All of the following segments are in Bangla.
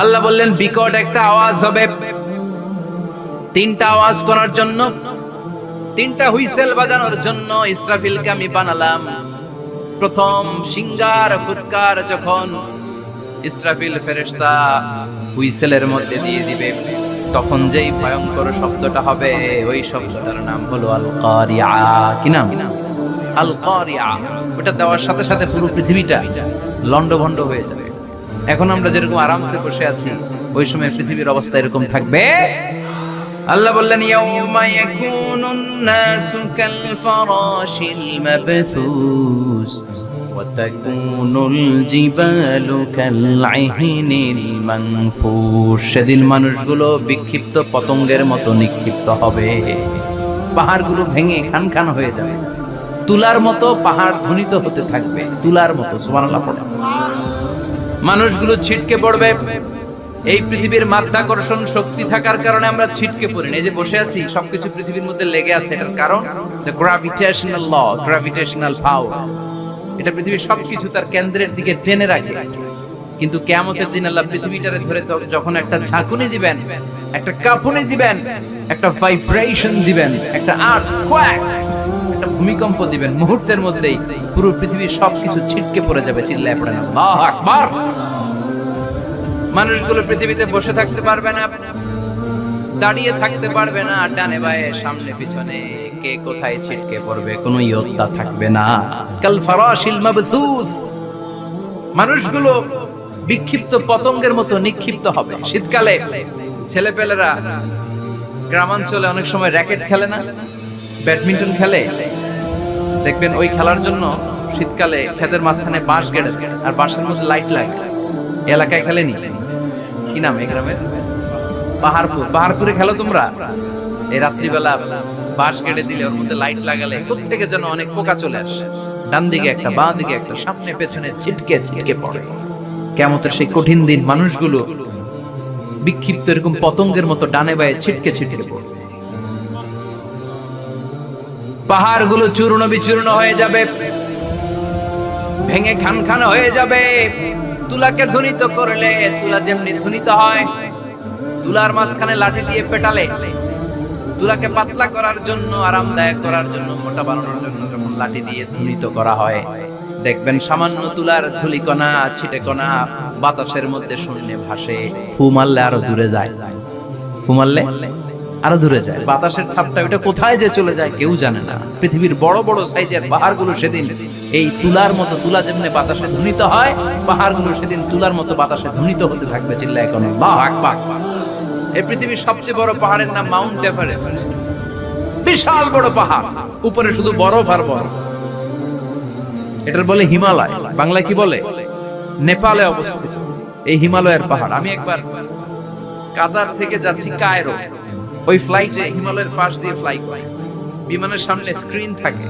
আল্লাহ বললেন বিকট একটা আওয়াজ হবে, তিনটা আওয়াজ করার জন্য, তিনটা হুইসেল বাজানোর জন্য ইসরাফিলকে আমি বানালাম। প্রথম সিঙ্গার ফুৎকার যখন ইসরাফিল ফেরেশতা হুইসেলের মধ্যে দিয়ে দিবে, তখন যেই ভয়ঙ্কর শব্দটা হবে, ওই শব্দটার নাম হলো আল কারিআ। কি নাম? আল কারিআ। ওটা দেওয়ার সাথে সাথে পুরো পৃথিবীটা লন্ডভন্ড হয়ে যাবে। এখন আমরা যেরকম আরামসে বসে আছি, ওই সময় পৃথিবীর অবস্থা এরকম থাকবে। আল্লাহ বললেন ইয়াউমা ইয়াকুনুন নাসু কাল ফারাশিল মাবথুস ওয়া তাকুনুল জিবালু কাল আইনিল মানফুস। সেদিন মানুষগুলো বিক্ষিপ্ত পতঙ্গের মতো নিক্ষিপ্ত হবে, পাহাড়গুলো ভেঙে খান খান হয়ে যাবে, তুলার মতো পাহাড় ধ্বনিত হতে থাকবে, তুলার মতো। সুবহানাল্লাহ পড়ো। মানুষগুলো ছিটকে পড়বে। এই পৃথিবীর মাধ্যাকর্ষণ শক্তি থাকার কারণে আমরা ছিটকে পড়ি না। এই যে বসে আছি, সবকিছু পৃথিবীর মধ্যে লেগে আছে, এটার কারণ দ্য গ্র্যাভিটেশনাল ল, গ্র্যাভিটেশনাল পাওয়ার। এটা পৃথিবীর সবকিছু তার কেন্দ্রের দিকে টেনে রাখে। কিন্তু কিয়ামতের দিন আল্লাহ পৃথিবীটারে ধরে যখন একটা ঝাঁকুনি দিবেন, একটা কাঁপুনি দিবেন, একটা ভাইব্রেশন দিবেন, একটা আর্থকোয়েক, একটা ভূমিকম্প দিবেন, মুহূর্তের মধ্যেই পুরো পৃথিবীর সবকিছু ছিটকে পড়ে যাবে। চিল্লায় পড়েন আল্লাহু আকবার। মানুষগুলো পৃথিবীতে বসে থাকতে পারবে না, দাঁড়িয়ে থাকতে পারবে না, ডানে বায়ে সামনে পিছনে কে কোথায় ছিটকে পড়বে কোনো ইয়ত্তা থাকবে না। কাল ফারাশিল মাবথুস। মানুষগুলো বিক্ষিপ্ত পতঙ্গের মতো নিক্ষিপ্ত হবে। শীতকালে ছেলেপেলেরা গ্রামাঞ্চলে অনেক সময় র‍্যাকেট খেলে না, ব্যাডমিন্টন খেলে, দেখবেন ওই খেলার জন্য শীতকালে ক্ষেতের মাঝখানে বাঁশ গেড়ে আর বাঁশের মধ্যে লাইট লাগে। এলাকায় খেলেনি? কি নাম এই গ্রামের? পাহাড়পুর। পাহাড়পুরে খেলো তোমরা? এই রাত্রিবেলা বাঁশ গেড়ে দিলে ওর মধ্যে লাইট লাগালে কোত্থেকে যেন অনেক পোকা চলে আসে, ডান দিকে একটা, বাঁ দিকে একটা, সামনে পেছনে ছিটকে ছিটকে পড়ে। কিয়ামতের সেই কঠিন দিন মানুষগুলো বিক্ষিপ্ত এরকম পতঙ্গের মতো ডানে বায়ে ছিটকে ছিটকে পড়ে। পাহাড়গুলো চূর্ণ বিচূর্ণ হয়ে যাবে, ভেঙে খান খান হয়ে যাবে। তুলাকে ধ্বনিত করলে তুলা যেমনি ধ্বনিত হয়, তুলার মাঝখানে লাঠি দিয়ে পেটালে, তুলাকে পাতলা করার জন্য, আরামদায়ক করার জন্য, মোটা বানানোর জন্য যখন লাঠি দিয়ে ধ্বনিত করা হয়, দেখবেন সামান্য তুলার ধুলিকণা, ছিটেকণা বাতাসের মধ্যে শূন্যে ভাসে। ফু মারলে আরো দূরে যায়, ফু মারলে আরো দূরে যায়। বাতাসের ছাপটা ওটা কোথায় যে চলে যায় কেউ জানে না। পৃথিবীর বড় বড় সাইজের পাহাড়গুলো সেদিন এই তুলার মতো, তুলা যেমনি বাতাসে ধ্বনিত হয়, পাহাড়গুলো সেদিন তুলার মতো বাতাসে ধ্বনিত হতে থাকবে। চিল্লায় কোন আল্লাহু আকবার। এই পৃথিবীর সবচেয়ে বড় পাহাড়ের নাম মাউন্ট এভারেস্ট। বিশাল বড় পাহাড়, উপরে শুধু বরফ আর বরফ। এটার বলে হিমালয়। বাংলায় কি বলে? নেপালে অবস্থিত এই হিমালয়ের পাহাড়। আমি একবার কাতার থেকে যাচ্ছি কায়রো, ওই ফ্লাইটে হিমালয়ের পাশ দিয়ে ফ্লাই করি। বিমানের সামনে স্ক্রিন থাকে,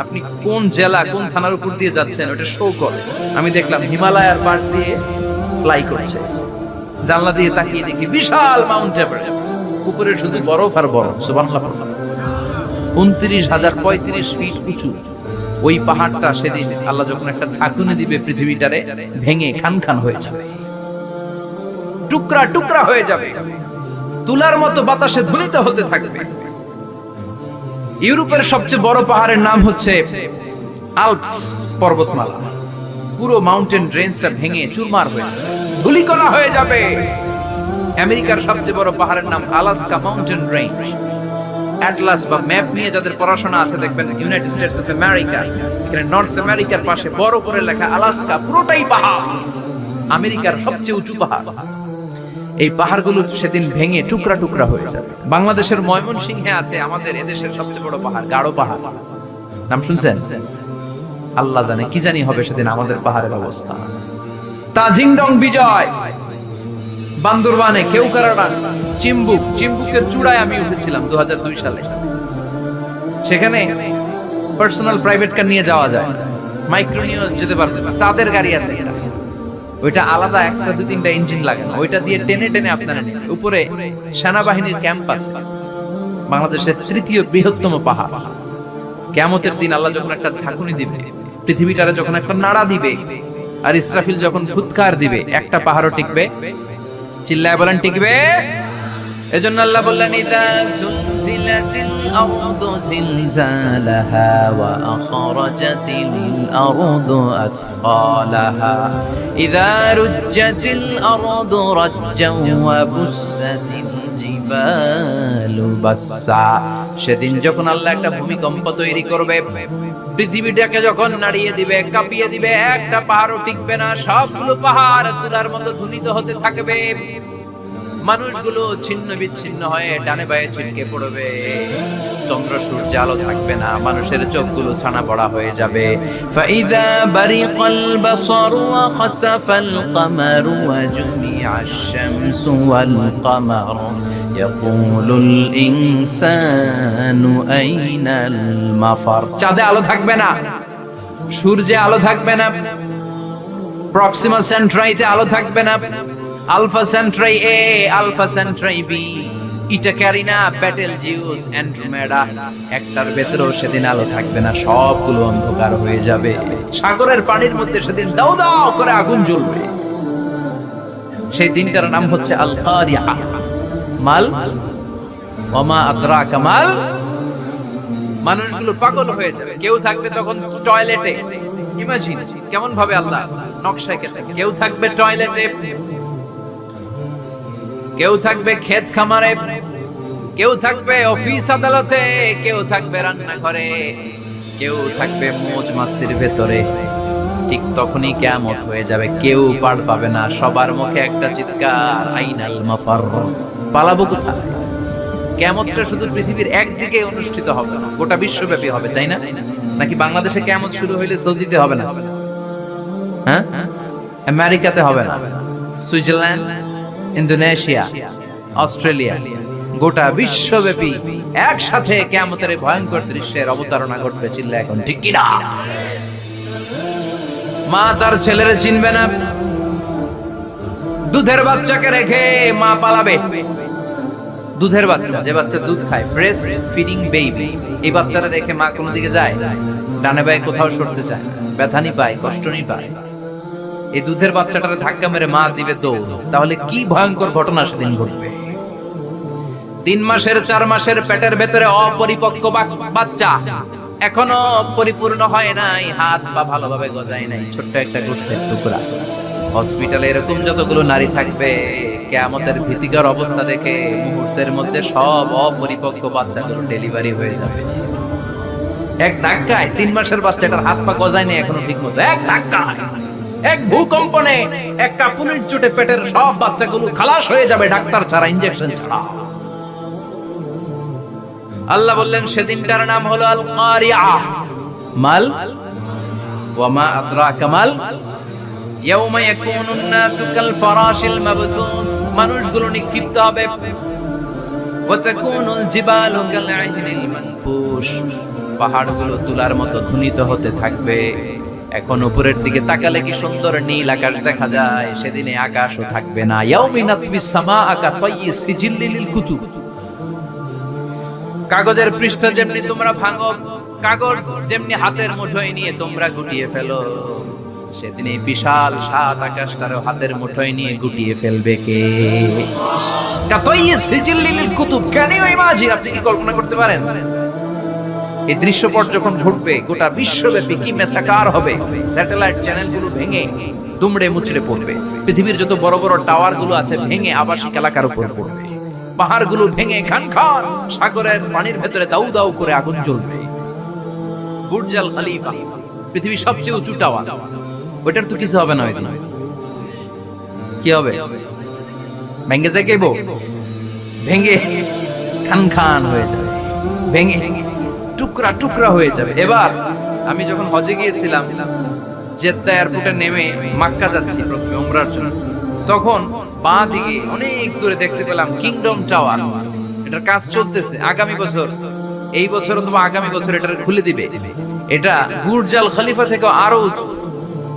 আপনি কোন জেলা কোন থানার উপর দিয়ে যাচ্ছেন ওটা শো করে। আমি দেখলাম হিমালয়ের পাশ দিয়ে ফ্লাই করছে। জানলা দিয়ে তাকিয়ে দেখি বিশাল মাউন্ট এভারেস্ট, উপরে শুধু বরফ আর বরফ। সুবহানাল্লাহ। 29,035 ফিট উঁচু ওই পাহাড়টা সেদিন আল্লাহ যখন একটা ঝাঁকুনি দিবে, পৃথিবীটারে ভেঙে খান খান হয়ে যাবে, টুকরা টুকরা হয়ে যাবে, তুলার মতো বাতাসে ধ্বনিত হতে থাকবে। ইউরোপের সবচেয়ে বড় পাহাড়ের নাম হচ্ছে আল্পস পর্বতমালা। পুরো মাউন্টেন রেঞ্জটা ভেঙে চুরমার হয়ে যাবে, ধূলিকণা হয়ে যাবে। আমেরিকার সবচেয়ে বড় পাহাড়ের নাম আলাস্কা মাউন্টেন রেঞ্জ। অ্যাটলাস বা ম্যাপ নিয়ে যাদের পড়াশোনা আছে দেখবেন ইউনাইটেড স্টেটস অফ আমেরিকা, এখানে নর্থ আমেরিকার পাশে বড় করে লেখা আলাস্কা, পুরোটাই পাহাড়, আমেরিকার সবচেয়ে উঁচু পাহাড়। এই পাহাড়গুলো সেদিন ভেঙে টুকরা টুকরা হয়ে যাবে। বাংলাদেশের ময়মনসিংহে আছে আমাদের এদেশের সবচেয়ে বড় পাহাড়, গাঢ় পাহাড়। নাম শুনছেন? আল্লাহ জানে কি জানি হবে সেদিন আমাদের পাহাড়ের অবস্থা। তাজিংডং বিজয়, বান্দরবানে কেওক্রাডা, চিম্বুক, চিম্বুকের চূড়ায় আমি উঠেছিলাম 2002 সালে। সেখানে পার্সোনাল প্রাইভেট কার নিয়ে যাওয়া যায়, মাইক্রো নিয়ে যেতে পারবে না। চাঁদের গাড়ি আছে, এটা ওইটা আলাদা এক্সট্রা 2-3টা ইঞ্জিন লাগে না, ওইটা দিয়ে টেনে টেনে আপনারা নেবেন। উপরে সেনাবাহিনীর ক্যাম্প আছে। বাংলাদেশের 3য় বৃহত্তম পাহাড়। কিয়ামতের দিন আল্লাহ যখন একটা ঝাঁকুনি দিবে, পৃথিবীটারে যখন একটা নাড়া দিবে, আর ইসরাফিল যখন ফুৎকার দিবে, একটা পাহাড়ও টিকবে চিল্লায় বলেন টিকবে? এজন্য আল্লাহ বললেন ইযা যুলজিলাতিল আরদু জিলজালাহা ওয়া আখরাজাতিল আরদু আসকালাহা ইযা রুজ্জাতিল আরদু রাজ্জান ওয়া বুসাতিল জিবালু বাসসা। সেদিন যখন আল্লাহ একটা ভূমিকম্প তৈরি করবে, পৃথিবীটাকে যখন নাড়িয়ে দিবে, কাঁপিয়ে দিবে, একটা পাহাড়ও টিকবে না, সবগুলো পাহাড় তুলার মতো ধুনিত হতে থাকবে, মানুষগুলো ছিন্ন বিচ্ছিন্ন হয়ে ডানে বায়ে ছিটকে পড়বে, চন্দ্র সূর্য আলো থাকবে না, মানুষের চোখগুলো ছানা পড়া হয়ে যাবে। ফাইদা বারিকাল বাসারু ওয়া খাসাফাল কামারু ওয়া জুমিআশ শামসু ওয়াল কামারু ইয়াকুলুল ইনসানু আইনাল মাফার। চাঁদে আলো থাকবে না, সূর্যে আলো থাকবে না, প্রক্সিমা সেন্ট্রাইতে আলো থাকবে না, আলফা সেন্ট্রাই এ, আলফা সেন্ট্রাই বি, ইটা ক্যারিনা, ব্যাটেল জিউস, অ্যান্ড্রোমেডা, একটার ভেতরেও সেদিন আলো থাকবে না, সবগুলো অন্ধকার হয়ে যাবে। সাগরের পানির মধ্যে সেদিন দাউ দাউ করে আগুন জ্বলবে। সেই দিনটার নাম হচ্ছে আল কারিয়া। মাল ওয়া মা আদরাকা মাল। মানুষগুলো পাগল হয়ে যাবে। কেউ থাকবে তখন টয়লেটে, ইমাজিন কেমন ভাবে আল্লাহ নকশা এঁকেছেন। কেউ থাকবে টয়লেটে, কেউ থাকবে ক্ষেত খামারে, কেউ থাকবে অফিস আদালতে, কেউ থাকবে রান্নাঘরে, কেউ থাকবে মৌজ মাস্তির ভেতরে। ঠিক তখনই কিয়ামত হয়ে যাবে, কেউ পার পাবে না, সবার মুখে একটা চিৎকার, আইনাল মাফার। পালাবো কোথায়? কিয়ামতটা শুধু পৃথিবীর একদিকে অনুষ্ঠিত হবে না, গোটা বিশ্বব্যাপী হবে, তাই না? নাকি বাংলাদেশে কিয়ামত শুরু হইলে সৌদিতে হবে না? হ্যাঁ, আমেরিকাতে হবে না, সুইজারল্যান্ড, ইন্দোনেশিয়া, অস্ট্রেলিয়া, গোটা বিশ্বব্যাপী একসাথে কিয়ামতের ভয়ঙ্কর দৃশ্যের অবতারণা ঘটবে। চিল্লা এখন ঠিক কি না? মা তার ছেলেরে চিনবে না, দুধের বাচ্চাকে রেখে মা পালাবে। দুধের বাচ্চা, যে বাচ্চা দুধ খায়, ব্রেস্ট ফিডিং বেবি, এই বাচ্চারা রেখে মা কোন দিকে যায়? ডানে বায়ে কোথাও সরতে চায় না, ব্যথানি পায়, কষ্টনি পায়। এই দুধের বাচ্চাটারে ধাক্কা মেরে মা দিবে দৌড়। তাহলে কি ভয়ঙ্কর ঘটনা সেদিন ঘটবে। 3 মাসের 4 মাসের পেটের ভেতরে অপরিপক্ক বাচ্চা, এখনো পরিপূর্ণ হয় নাই, হাত পা ভালোভাবে গজায় নাই, ছোট্ট একটা গোশতের টুকরা। হসপিটালে এরকম যতগুলো নারী থাকবে, কিয়ামতের ভীতিকর অবস্থা দেখে মুহূর্তের মধ্যে সব অপরিপক্ক বাচ্চাগুলো ডেলিভারি হয়ে যাবে। এক ধাক্কায় 3 মাসের বাচ্চাটার হাত পা গজায় নাই এখনো ঠিক মতো, এক ধাক্কা, এক ভূকম্পনে, একটা পুলিশ চোটে পেটের সব বাচ্চাগুলো খালাস হয়ে যাবে, ডাক্তার ছাড়া, ইনজেকশন ছাড়া। আল্লাহ বললেন সেদিনটার নাম হলো আল কারিয়া। মাল ওয়া মা আদরাকা মাল। ইয়াউমা ইয়াকুনুন নাসু কাল ফারাশিল মাবথুস, মানুষগুলো নিক্ষিপ্ত হবে। ওয়া তাকুনুল জিবালু কাল আইনিল মানফুশ, পাহাড়গুলো তুলার মতো ধুনিত হতে থাকবে। এখন উপরের দিকে তাকালে কি সুন্দর নীল আকাশ দেখা যায়, সেদিনে আকাশও থাকবে না। ইয়াউমিন নাতবিস সামাআ কা তায়্যি সিজিল্লিল কুতুব, কাগজের পৃষ্ঠা যেমনি তোমরা ভাঙো, কাগজ যেমনি হাতের মুঠোয় নিয়ে তোমরা গুটিয়ে ফেলো, সেদিন এই বিশাল সাত আকাশটারও হাতের মুঠোয় নিয়ে গুটিয়ে ফেলবে কে? কা তায়্যি সিজিল্লিল কুতুব। Can you imagine? আপনি কি কল্পনা করতে পারেন এই দৃশ্যপট যখন ঘটবে গোটা বিশ্বব্যাপী কি মেসাকার হবে? স্যাটেলাইট চ্যানেলগুলো ভেঙে দুমড়ে মুচড়ে পড়বে, পৃথিবীর যত বড় বড় টাওয়ার গুলো আছে ভেঙে আবাসিক এলাকার উপর পড়বে, পাহাড়গুলো ভেঙে খান খান সাগরের পানির ভেতরে দাউ দাউ করে আগুন জ্বলবে। বুর্জ আল খলিফা, পৃথিবীর সবচেয়ে উঁচু টাওয়ার, ওইটার তো কিছু হবে না। ওই কি হবে? ভেঙে যাইবো, ভেঙে খান খান হয়ে যাবে, ভেঙে টুকরা টুকরা হয়ে যাবে। এবার আমি যখন হজে গিয়েছিলাম, জেদ্দা এয়ারপোর্টে নেমে মক্কা যাচ্ছি প্রথমে উমরার জন্য, তখন বাঁ দিকে অনেক দূরে দেখতে পেলাম কিংডম টাওয়ার। এটার কাজ চলতেছে, আগামী বছর, এই বছর অথবা আগামী বছর এটা খুলে দিবে। এটা বুর্জ আল খলিফা থেকে আরো উঁচু।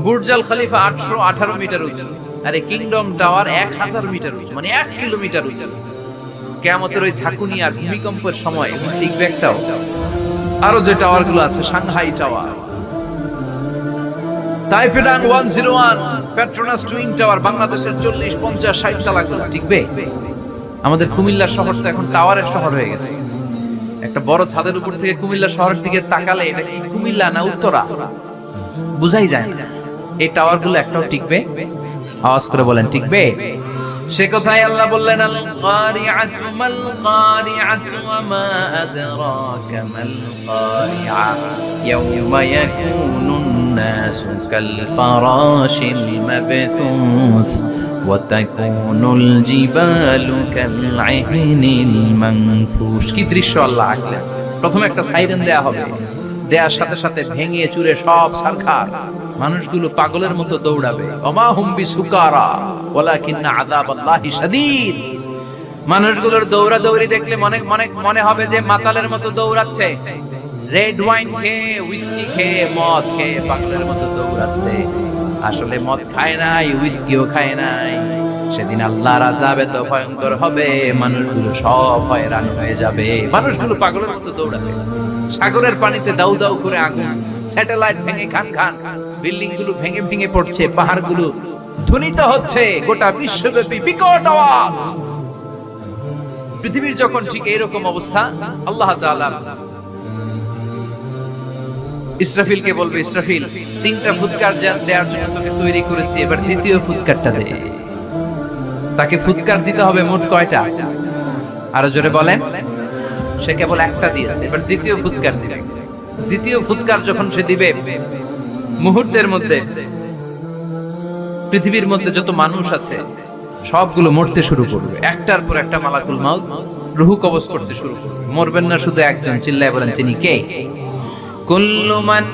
বুর্জ আল খলিফা 818 মিটার উঁচু, আর এই কিংডম টাওয়ার 1000 মিটার উঁচু, মানে 1 কিলোমিটার উঁচু। কিয়ামতের ওই ঝাঁকুনি আর ভূমিকম্পের সময় টিকবে একটাও। আরো যে টাওয়ার গুলো আছে, সাংহাই টাওয়ার, তাইপেডাং 101, পেট্রোনাস টুইন টাওয়ার, বাংলাদেশের 40, 50, 60 তালাগুলো টিকবে? আমাদের কুমিল্লা শহর তো এখন টাওয়ারের শহর হয়ে গেছে। একটা বড় ছাদের উপর থেকে কুমিল্লা শহরের দিকে তাকালে এটা কি কুমিল্লা না উত্তরা বুঝাই যায় না। এই টাওয়ার গুলো একটাও টিকবে? আওয়াজ করে বলেন টিকবে? সে কথাই আল্লাহ বললেন, আল কারিআতু মাল কারিআতু ওয়া মা আদরাকা মাল কারিআ ইয়াউমা ইয়াকুনুন নাসু কাল ফারাশিল মাবথুস ওয়া তাকুনুল জিবালু কাল আহনিল মানফুশ। কি দৃশ্য আল্লাহ আঁকলেন! প্রথমে একটা সাইরেন দেয়া হবে, দেয়ার সাথে সাথে ভেঙে চুরে সব ছারখার, মানুষগুলো পাগলের মতো দৌড়াবে। ওমা হুম বিসুকারা ওয়ালাকিন্না আযাবাল্লাহি শাদীদ। মানুষগুলোর দৌড়াদৌড়ি দেখলে মনে হবে যে মাতালের মতো দৌড়াচ্ছে। রেড ওয়াইন খেয়ে, হুইস্কি খেয়ে, মদ খেয়ে পাগলের মতো দৌড়াচ্ছে। আসলে মদ খায় নাই, হুইস্কিও খায় নাই। সেদিন আল্লাহর আযাব এত ভয়ঙ্কর হবে, মানুষগুলো সব হয়রান হয়ে যাবে। মানুষগুলো পাগলের মতো দৌড়াবে। সাগরের পানিতে দাউ দাউ করে আগুন, স্যাটেলাইট ভেঙে খান খান, বিল্ডিং গুলো ভেঙে ভেঙে পড়ছে, পাহাড়গুলো ধ্বনিত হচ্ছে, গোটা বিশ্বব্যাপী বিকট আওয়াজ। পৃথিবীর যখন ঠিক এইরকম অবস্থা, আল্লাহ তাআলা ইসরাফিলকে বলবে, ইসরাফিল, 3টা ফুৎকার দেওয়ার জন্য তোকে তৈরি করেছি, এবার দ্বিতীয় ফুৎকারটা দে। তাকে ফুৎকার দিতে হবে মোট কয়টা? আরো জোরে বলেন। সে কেবল একটা দিয়েছে, এবার দ্বিতীয় ফুৎকার দিবে। দ্বিতীয় ফুৎকার যখন সে দিবে, মুহূর্তের মধ্যে পৃথিবীর মধ্যে যত মানুষ আছে সবগুলো মরতে শুরু করবে। একটার পর একটা মালাকুল মাউত রূহ কবজ করতে শুরু করবে। মরবেন না শুধু একজন, চিল্লায় বলেন তিনি কে? কুল্লু মান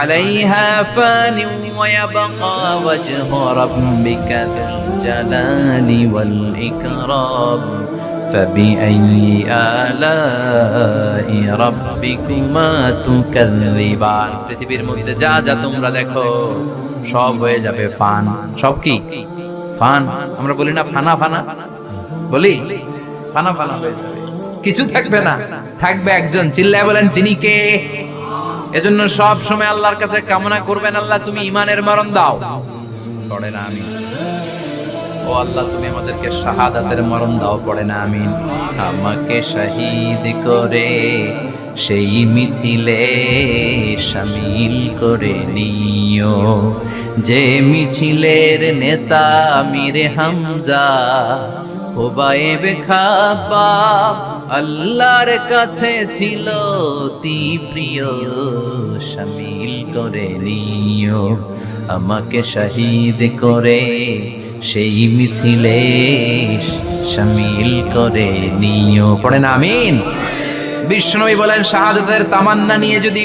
আলাইহা ফানি ওয়া ইয়াবকা ওয়াজহু রাব্বিকা যুল জালালি ওয়াল ইকরাম فبأي آلاء ربكما تكذبان। পৃথিবীর মধ্যে যা যা তোমরা দেখো সব হয়ে যাবে ফান। সব কি ফান? আমরা বলি না ফানা ফানা, বলি ফানা ফানা হয়ে যাবে, কিছু থাকবে না, থাকবে একজন। চিল্লায় বলেন তিনি কে? এজন্য সব সময় আল্লাহর কাছে কামনা করবেন, আল্লাহ তুমি ঈমানের মরণ দাও। পড়ে না আমি, ও আল্লাহ তুমি আমাদেরকে শাহাদাতের মরণ দাও। পড়ে না আমিন। আমাকে শহীদ করে সেই মিছিলে শামিল করে নিও, যে মিছিলের নেতা আমির হামজা হুবাইব খাব্বাব আল্লাহর কাছে ছিল অতি প্রিয়, শামিল করে নিও। আমাকে শহীদ করে সেই মিছিলে শামিল করে নিও। পড়েন আমিন। বিষ্ণুই বলেন, শাহাদাতের তামান্না নিয়ে যদি,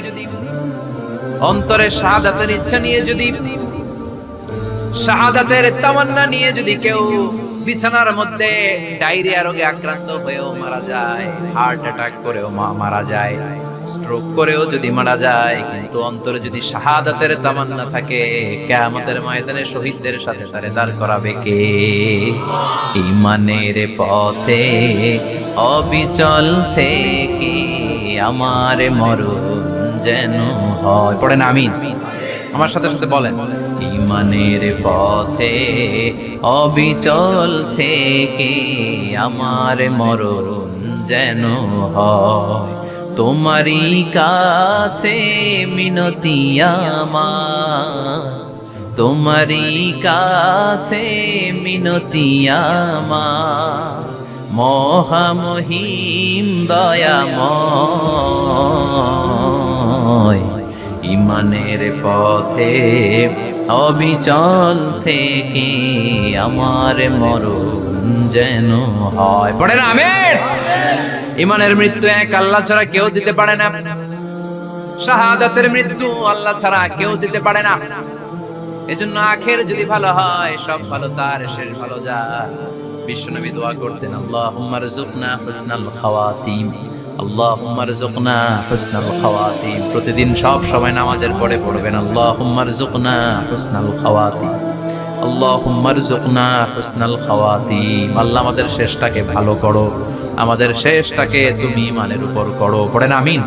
অন্তরে শাহাদাতের ইচ্ছা নিয়ে যদি, শাহাদাতের তামান্না নিয়ে যদি কেউ বিছানার মধ্যে ডায়রিয়া রোগে আক্রান্ত হয়েও মারা যায়, হার্ট অ্যাটাক করেও মারা যায়, স্ট্রোক করেও যদি মারা যায়, কিন্তু অন্তরে যদি শাহাদাতের তামান্না থাকে, কিয়ামতের ময়দানে শহীদদের সাথে তারে দাঁড় করাবে কে? ঈমানের পথে অবিচল থেকে আমার মরণ যেন হয়। পড়েন আমিন। আমার সাথে সাথে বলেন, ঈমানের পথে অবিচল থেকে আমার মরণ যেন হয়। তোমারই কাছে মিনতি আমার, তোমারই কাছে মিনতি আমার, মহামহিম দয়াময়। ঈমানের পথে অবিচল থেকে আমার মরণ যেন হয়। পড়েন আমিন। ঈমানের মৃত্যু এক আল্লাহ ছাড়া কেউ দিতে পারে না। শাহাদাতের মৃত্যু আল্লাহ ছাড়া কেউ দিতে পারে না। এজন্য আখের যদি ভালো হয়, সব ভালো তার, শেষ ভালো যায়। বিশ্বনবী দোয়া করতেন, আল্লাহুম্মা রযুকনা হুসনাল খাওয়াতিম, আল্লাহুম্মা রযুকনা হুসনাল খাওয়াতিম। প্রতিদিন সব সময় নামাজের পরে পড়বেন, আল্লাহুম্মা রযুকনা হুসনাল খাওয়াতিম, আল্লাহুম্মা রযুকনা হুসনাল খাওয়াতিম। আল্লাহ আমাদের শেষটাকে ভালো করো, আমাদের শেষটাকে তুমি ঈমানের উপর করো। পড়েন আমিন।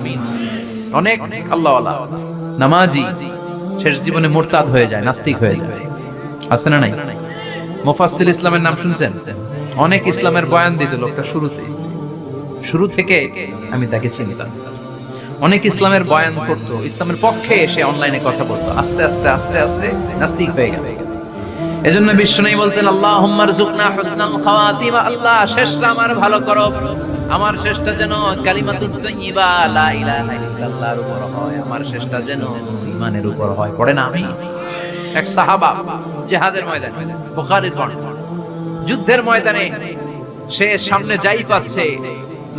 অনেক আল্লাহওয়ালা নামাজি শেষ জীবনে মুরতাদ হয়ে যায়, নাস্তিক হয়ে যায়। আছে না নাই? মুফাসসির ইসলামের নাম শুনছেন? অনেক ইসলামের বয়ান দিত লোকটা শুরু থেকে আমি তাকে চিনতাম। অনেক ইসলামের বয়ান করতো, ইসলামের পক্ষে এসে অনলাইনে কথা বলতো, আস্তে আস্তে আস্তে আস্তে নাস্তিক হয়ে গেছে। এজন্য বিশ্বনবী বলতেন আল্লাহুম্মা রযুকনা হুসনাল খাওয়াতিমা, আল্লাহ শেষটা আমার ভালো করো, আমার শেষটা যেন কালিমাতুত তাইয়্যিবা লা ইলাহা ইল্লাল্লাহর উপর হয়, আমার শেষটা যেন ঈমানের উপর হয়। পড়ে না? আমি এক সাহাবা জিহাদের ময়দানে, বুখারীর বর্ণনা, যুদ্ধের ময়দানে সে সামনে যাই পাচ্ছে,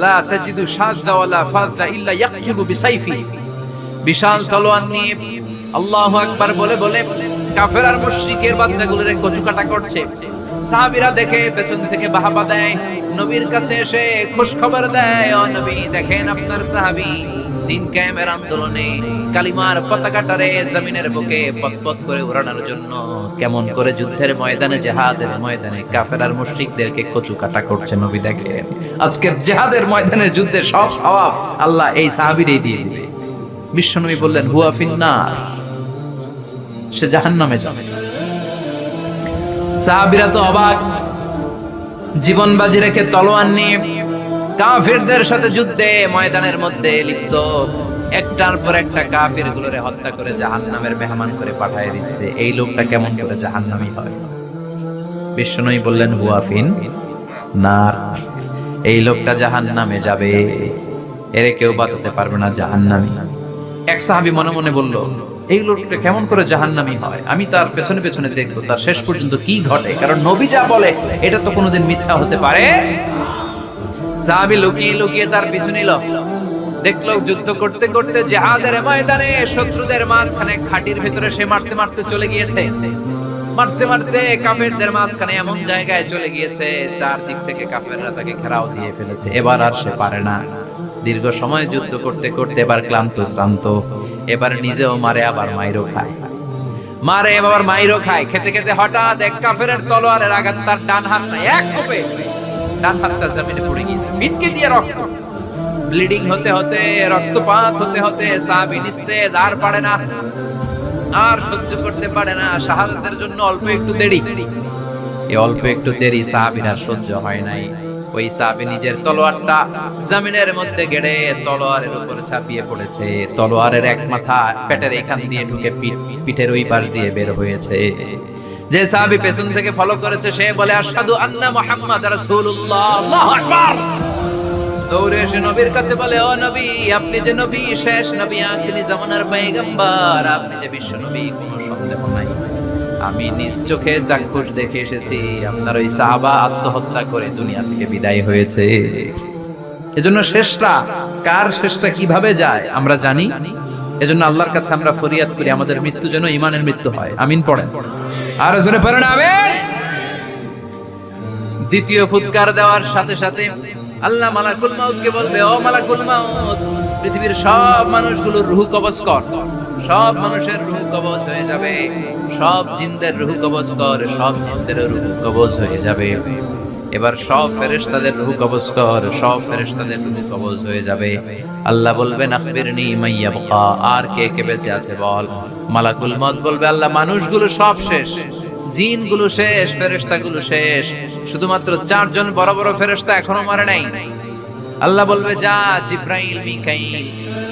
লা তাজিদু শাযযা ওয়ালা ফাযযা ইল্লা ইয়াকতুলু বিসাইফি, বিশাল তলোয়ার নিয়ে আল্লাহু আকবার বলে বলে কাফের আর মুশরিকের বাচ্চাগুলোরে কচুকাটা করছে। সাহাবীরা দেখে পেছন থেকে বাহাবা দেয়, নবীর কাছে এসে খোঁজ খবর দেয়, ও নবী দেখেন আপনার সাহাবী দিন কায়েমের আন্দোলনে কালিমার পতাকাটারে জমিনের বুকে পতপত করে উড়ানোর জন্য কেমন করে যুদ্ধের ময়দানে, জিহাদের ময়দানে কাফের আর মুশরিকদেরকে কচুকাটা করছে। নবী দেখেন আজকের জিহাদের ময়দানের যুদ্ধের সব সওয়াব আল্লাহ এই সাহাবীরই দিয়ে দিবে। বিশ্বনবী বললেন হুয়া ফিন্নার, সে জাহান্নামে যাবে। সাহাবীরা তো অবাক, জীবন বাজি রেখে তলোয়ার নিয়ে কাফেরদের সাথে যুদ্ধে ময়দানের মধ্যে লিপ্ত, একটার পর একটা কাফের গুলোরে হত্যা করে জাহান্নামের মেহমান করে পাঠিয়ে দিচ্ছে। এই লোকটা কেমন করে জাহান্নামী হয়? বিশ্বনবী বললেন হুয়া ফিন নার, এই লোকটা জাহান্নামে যাবে, এরে কেউ বাঁচাতে পারবে না, জাহান্নামী। এক সাহাবী মনে মনে বলল এই লোকটা কেমন করে জাহান্নামী হয়, আমি তার পেছনে পেছনে দেখবো তার শেষ পর্যন্ত কি ঘটে, কারণ নবী যা বলে এটা তো কোনোদিন মিথ্যা হতে পারে। সাহাবী লুকিয়ে লুকিয়ে তার পিছু নিল, দেখলো যুদ্ধ করতে করতে জিহাদের ময়দানে শত্রুদের মাঝখানে খাটির ভিতরে সে মারতে মারতে চলে গিয়েছে, মারতে মারতে কাফেরদের মাঝখানে এমন জায়গায় চলে গিয়েছে চারদিক থেকে কাফেররা তাকে ঘেরাও দিয়ে ফেলেছে। এবার আর সে পারে না, দীর্ঘ সময় যুদ্ধ করতে করতে এবার ক্লান্ত শ্রান্ত, এবার নিজেও মারে আবার মাইরও খায়, মারে আবার মাইরও খায়। খেতে খেতে হঠাৎ এক কাফেরের তলোয়ারের আঘাত তার ডান হাতটা এক কোপে ডান হাতটা জমিনে পড়ে গিয়েছে, ফিনকে দিয়ে রক্ত, ব্লিডিং হতে হতে রক্তপাত হতে হতে সাহাবী নিস্তেজ, আর পারে না, আর সহ্য করতে পারে না। শাহাদাতের জন্য অল্প একটু দেরি, এই অল্প একটু দেরি সাহাবীর আর সহ্য হয় নাই। ওই সাহাবী নিজের তলোয়ারটা জমিনের মধ্যে গেড়ে তলোয়ারের উপর ছাপিয়ে পড়েছে, তলোয়ারের এক মাথা পেটের এখান দিয়ে ঢুকে পিঠের ওই পাশ দিয়ে বের হয়েছে। যে সাহাবী পেছন থেকে ফলো করেছে সে বলে আশহাদু আন্না মুহাম্মাদ রাসূলুল্লাহ, আল্লাহু আকবার। দৌড়ে এসে নবীর কাছে বলে ও নবী, আপনি যে নবী, শেষ নবী, আখিরি জামানার পয়গম্বর, আপনি যে বিশ্ব নবী, কোনো সন্দেহ নাই। আমি নিজ চোখে চাক্ষুষ দেখে এসেছি আপনার ওই সাহাবা আত্মহত্যা করে দুনিয়া থেকে বিদায় হয়েছে। এজন্য শেষটা কার, শেষটা কিভাবে যায় আমরা জানি। এজন্য আল্লাহর কাছে আমরা ফরিয়াদ করি আমাদের মৃত্যু যেন ঈমানের মৃত্যু হয়। আমিন পড়েন, আর জোরে পড়েন আমিন। দ্বিতীয় ফুৎকার দেওয়ার সাথে সাথে আল্লাহ মালাকুল মাউতকে বলবে ও মালাকুল মাউত, পৃথিবীর সব মানুষগুলোর রূহ কবজ কর। সব মানুষের রূহ কবজ হয়ে যাবে, সব জিনদের রূহ কবজ কর, সব জিনদের রূহ কবজ হয়ে যাবে। এবার সব ফেরেশতাদের রূহ কবজ কর, সব ফেরেশতাদের রূহ কবজ হয়ে যাবে। আল্লাহ বলবেন আখবিরনি মাইয়াবকা, আর কে কে বেঁচে আছে বল। মালাকুল মউত বলবে আল্লাহ মানুষগুলো সব শেষ, জিনগুলো শেষ, ফেরেশতাগুলো শেষ, শুধুমাত্র চারজন বড় বড় ফেরেশতা এখনো মরে নাই। আল্লাহ বলবে যা জিব্রাইল, মিকাইল,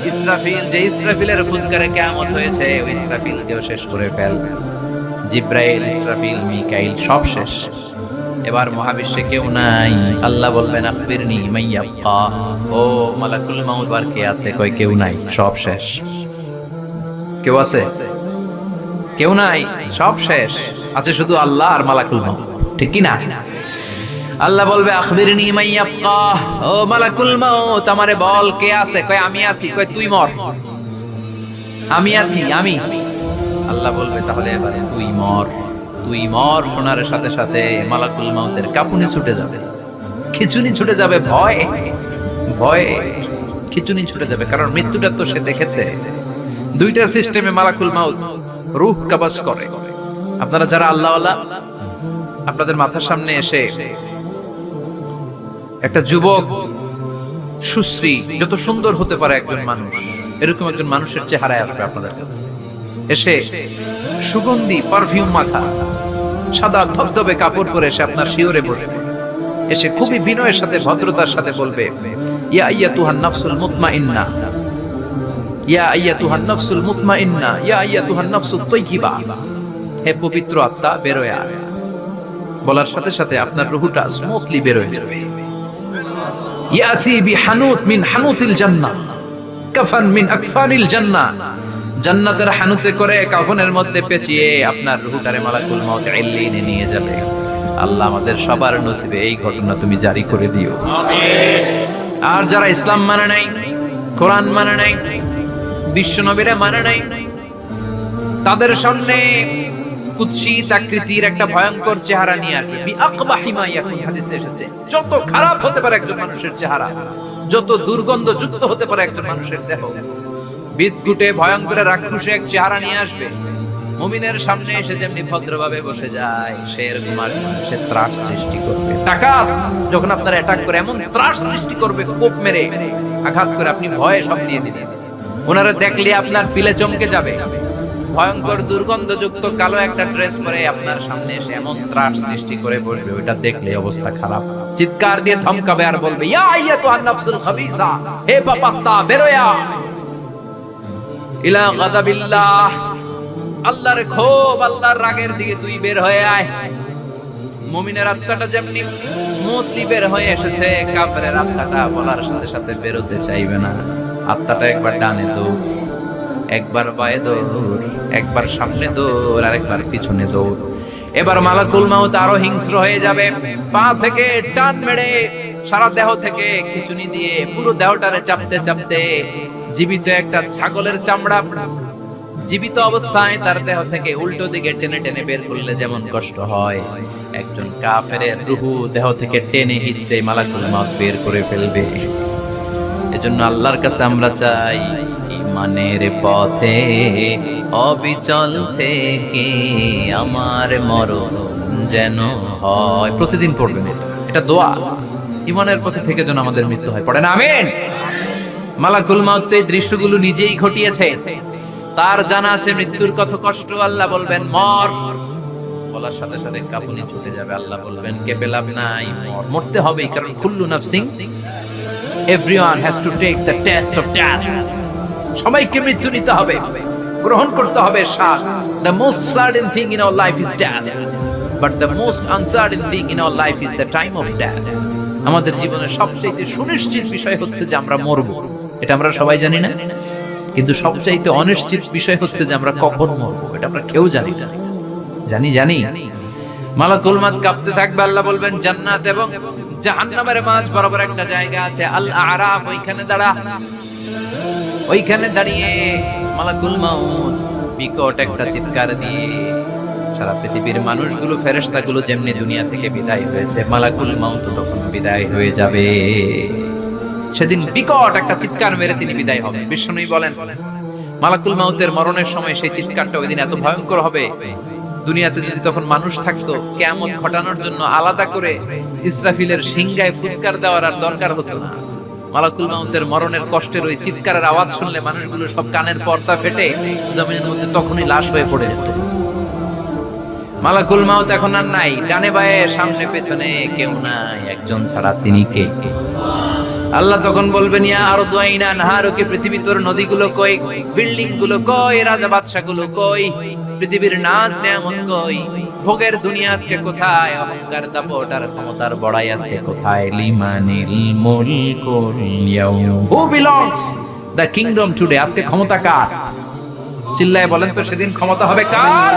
ইসরাফিল, যে ইসরাফিলের ফুৎকারে কিয়ামত হয়েছে ওই ইসরাফিলকেও শেষ করে ফেল। জিব্রাইল, ইসরাফিল, মিকাইল সব শেষ, এবার মহাবিশ্বে কেউ নাই। আল্লাহ বলবেন আখবিরনি মাইয়াবকা, ও মালাকুল মাউত আর কে আছে? কই কেউ নাই, সব শেষ। কেউ আছে? কেউ নাই, সব শেষ, আছে শুধু আল্লাহ আর মালাকুল মাউত, ঠিক কি না? আল্লাহ বলবে আখবিরনি মাইয়াবকা, ও মালাকুল মাউত আমারে বল কে আছে? কই আমি আছি। কই তুই মর। আমি আছি, আমি। আল্লাহ বলবে তাহলে এবারে তুই মর। তুই মর শোনার সাথে সাথে মালাকুল মাউতের কাঁপুনি ছুটে যাবে, খিচুনি ছুটে যাবে, ভয় ভয় খিচুনি ছুটে যাবে, কারণ মৃত্যুটা তো সে দেখেছে। দুইটা সিস্টেমে মালাকুল মাউত রূহ কবজ করে। আপনারা যারা আল্লাহওয়ালা, আপনাদের মাথার সামনে এসে একটা যুবক, সুশ্রী, যত সুন্দর হতে পারে একজন মানুষ, এরকম একজন মানুষের চেহারায় আসবে আপনাদের কাছে, এসে সুগন্ধি পারফিউম মাখা সাদা ধবধবে কাপড় পরে এসে আপনার শিওরে বসবে, এসে খুবই বিনয়ের সাথে ভদ্রতার সাথে বলবে, ইয়া আইয়াতুহান নাফসুল মুতমাইন্না, ইয়া আইয়াতুহান নাফসুল মুতমাইন্না, ইয়া আইয়াতুহান নাফসুত তাইয়্যিবা, হে পবিত্র আত্মা বের হয়ে আয়। বলার সাথে সাথে আপনার রূহটা স্মুথলি বের হয়ে যাবে। ইয়াতি বিহানুত মিন হানুতিল জান্নাহ, কাফান মিন আকফানিল জান্নাহ, জান্নাতের হানুতে করে কাফনের মধ্যে পেঁচিয়ে আপনার রূহটারে মালাকুল মউত ইল্লিনে নিয়ে যাবে। আল্লাহ আমাদের সবার নসিবে এই ঘটনা তুমি জারি করে দিও, আমিন। আর যারা ইসলাম মানে নাই, কোরআন মানে নাই, বিশ্ব নবীরা মানে নাই, তাদের সামনে কুৎসিত আকৃতির একটা ভয়ঙ্কর চেহারা নিয়ে আসবে। বিআকবাহি মা ইয়াকুন, হাদিসে এসেছে, যত খারাপ হতে পারে একজন মানুষের চেহারা, যত দুর্গন্ধযুক্ত হতে পারে একজন মানুষের দেহ, বিদঘুটে ভয়ঙ্কর রাক্ষসে এক চেহারা নিয়ে আসবে। মুমিনের সামনে এসে যেমনি ভদ্রভাবে বসে যায়, সে এরকম সে ত্রাস সৃষ্টি করবে। ডাকাত যখন আপনার অ্যাটাক করে এমন ত্রাস সৃষ্টি করবে, কোপ মেরে আঘাত করে আপনি ভয়ে সব দিয়ে দিবেন। ওনারা দেখলে আপনার পিলে চমকে যাবে। ভয়ঙ্কর দুর্গন্ধযুক্ত কালো একটা ড্রেস পরে আপনার সামনে এসে এমন ত্রাস সৃষ্টি করে বসবে, ওটা দেখলে অবস্থা খারাপ। চিৎকার দিয়ে ধমকাবে আর বলবে, ইয়া আইয়াতুহান নাফসুল খাবিসা, হে পাপাত্তা বের হয়ে আয় ইলা গাদাবিল্লাহ, আল্লাহর ক্ষোভ, আল্লাহর রাগের দিকে তুই বের হয়ে আয়। মুমিনের আত্মাটা যেমনি স্মুথলি বের হয়ে এসেছে, কাফেরের আত্মাটা বলার সাথে সাথে বেরোতে চাইবে না। আত্মাটা একবার ডানে দৌড়, একবার বায়ে দৌড়, একবার সামনে দৌড়, আর একবার পিছনে দৌড়। এবার মালাকুল মাউত আরো হিংস্র হয়ে যাবে, পা থেকে টান মেরে সারা দেহ থেকে খিঁচুনি দিয়ে পুরো দেহটারে চাপতে চাপতে জীবিত একটা ছাগলের চামড়া জীবিত অবস্থায় তার দেহ থেকে উল্টো দিকে টেনে টেনে বের করলে যেমন কষ্ট হয়, একজন কাফেরের রূহ দেহ থেকে টেনে হিচড়ে মালাকুল মাউত বের করে ফেলবে। এজন্য আল্লাহর কাছে আমরা চাই, ইমানের পথে অবিচল থেকে আমার মরণ যেন হয়। প্রতিদিন পড়বেন এটা দোয়া, ইমানের পথে থেকে যেন আমাদের মৃত্যু হয়। পড়েন আমিন। মালাকুল মাউত এই দৃশ্যগুলো নিজেই ঘটিয়েছে, তার জানা আছে মৃত্যুর কত কষ্ট। আল্লাহ বলবেন মর, বলার সাথে সাথে কাঁপুনি ছুটে যাবে। আল্লাহ বলবেন কেঁপে লাভ নাই, মর, মরতে হবেই, কারণ কুল্লু নাফসিন, everyone has to take the taste of death. সবাইকে মৃত্যু নিতে হবে, গ্রহণ করতে হবে শ্বাস। The most certain thing in our life is death, but the most uncertain thing in our life is the time of death. আমাদের জীবনের সবচেয়ে সুনিশ্চিত বিষয় হচ্ছে যে আমরা মরব, এটা আমরা সবাই জানি না, কিন্তু সবচাইতে অনিশ্চিত বিষয় হচ্ছে যে আমরা কখন মরবো, এটা আমরা কেউ জানি না। জানি মালাকুল মাউত কাঁপতে থাকবে। আল্লাহ বলবেন জান্নাত এবং জাহান্নামের মাঝ বরাবর একটা জায়গা আছে, আল আরাফ, ওইখানে দাঁড়া। ওইখানে দাঁড়িয়ে মালাকুল মাউত বিকট একটা চিৎকার দিয়ে সারা পৃথিবীর মানুষগুলো, ফেরেশতাগুলো যেমনি দুনিয়া থেকে বিদায় হয়েছে, মালাকুল মাউত তখন বিদায় হয়ে যাবে। সেদিন বিকট একটা চিৎকার মেরে তিনি বিদায় হবেন। বিষ্ণুই বলেন মালাকুল মাউতের মরণের সময় সেই চিৎকারটা ওই দিন এত ভয়ঙ্কর হবে, দুনিয়াতে যদি তখন মানুষ থাকতো, কিয়ামত ঘটানোর জন্য আলাদা করে ইসরাফিলের সিংহায় ফুৎকার দেওয়ার আর দরকার হতো না। মালাকুল মাউতের মরণের কষ্টের ওই চিৎকারের আওয়াজ শুনলে মানুষগুলো সব কানের পর্দা ফেটে জমিনের মধ্যে তখনই লাশ হয়ে পড়ে যেত। মালাকুল মাউত এখন আর নাই, ডানে বায়ে সামনে পেছনে কেউ নাই, একজন ছাড়া তিনি কে? আল্লাহ তখন বলবেন ইয়া আরদু আইনা নাহারুকে, পৃথিবী তোর নদীগুলো কই, বিল্ডিং গুলো কই, রাজা বাদশা গুলো কই, পৃথিবীর নাজ নেয়ামত কই, ভোগের দুনিয়া আজকে কোথায়, অহংকার দাপট আর ক্ষমতার বড়াই আজকে কোথায়? লিমানিল মুলকুল ইয়াউম, who belongs the kingdom today, আজকে ক্ষমতা কার? চিল্লায় বলেন তো সেদিন ক্ষমতা হবে কার?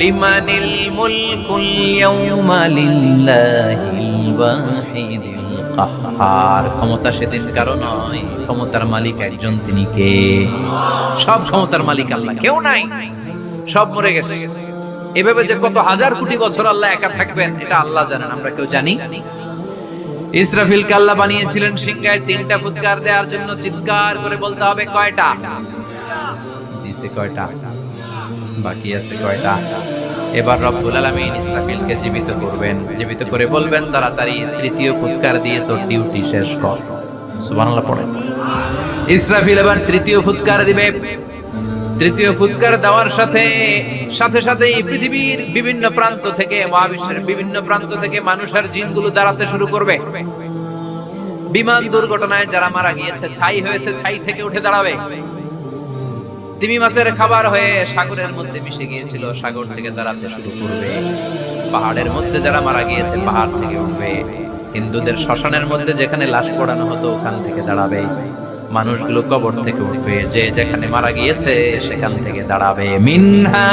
লিমানিল মুলকুল ইয়াউমা লিল্লাহিল ওয়াহিদিল কাহ্হার, ক্ষমতা সেদিন কারো নয়, ক্ষমতার মালিক একজন, তিনি কে? সব ক্ষমতার মালিক আল্লাহ, কেউ নাই, সব মরে গেছে। এভাবে যে কত হাজার কোটি বছর আল্লাহ একা থাকবেন এটা আল্লাহ জানেন, আমরা কেউ জানি? ইসরাফিলকে আল্লাহ বানিয়েছিলেন সিংহায় 3টা ফুৎকার দেওয়ার জন্য, চিৎকার করে বলতে হবে কয়টা? দিছে কয়টা? বাকি আছে কয়টা? এবার রব্বুল আলামিন ইসরাফিলকে জীবিত করবেন, জীবিত করে বলবেন তাড়াতাড়ি 3য় ফুৎকার দিয়ে তোর ডিউটি শেষ কর। সুবহানাল্লাহ পড়েন। ইসরাফিল এবার 3য় ফুৎকার দিবে, তৃতীয় ফুৎকার দেওয়ার সাথে সাথে সাথেই পৃথিবীর বিভিন্ন প্রান্ত থেকে, মহাবিশ্বের বিভিন্ন প্রান্ত থেকে মানুষ আর জিনগুলো দাঁড়াতে শুরু করবে। বিমান দুর্ঘটনায় যারা মারা গিয়েছে, ছাই হয়েছে, ছাই থেকে উঠে দাঁড়াবে। তিমি মাছের খাবার হয়ে সাগরের মধ্যে মিশে গিয়েছিল, সাগর থেকে দাঁড়াতে শুরু করবে। পাহাড়ের মধ্যে যারা মারা গিয়েছে, পাহাড় থেকে উঠবে। হিন্দুদের শ্মশানের মধ্যে যেখানে লাশ পোড়ানো হতো, ওখান থেকে দাঁড়াবে। মানুষগুলো কবর থেকে উঠবে, যে যেখানে মারা গিয়েছে সেখান থেকে দাঁড়াবে। মিনহা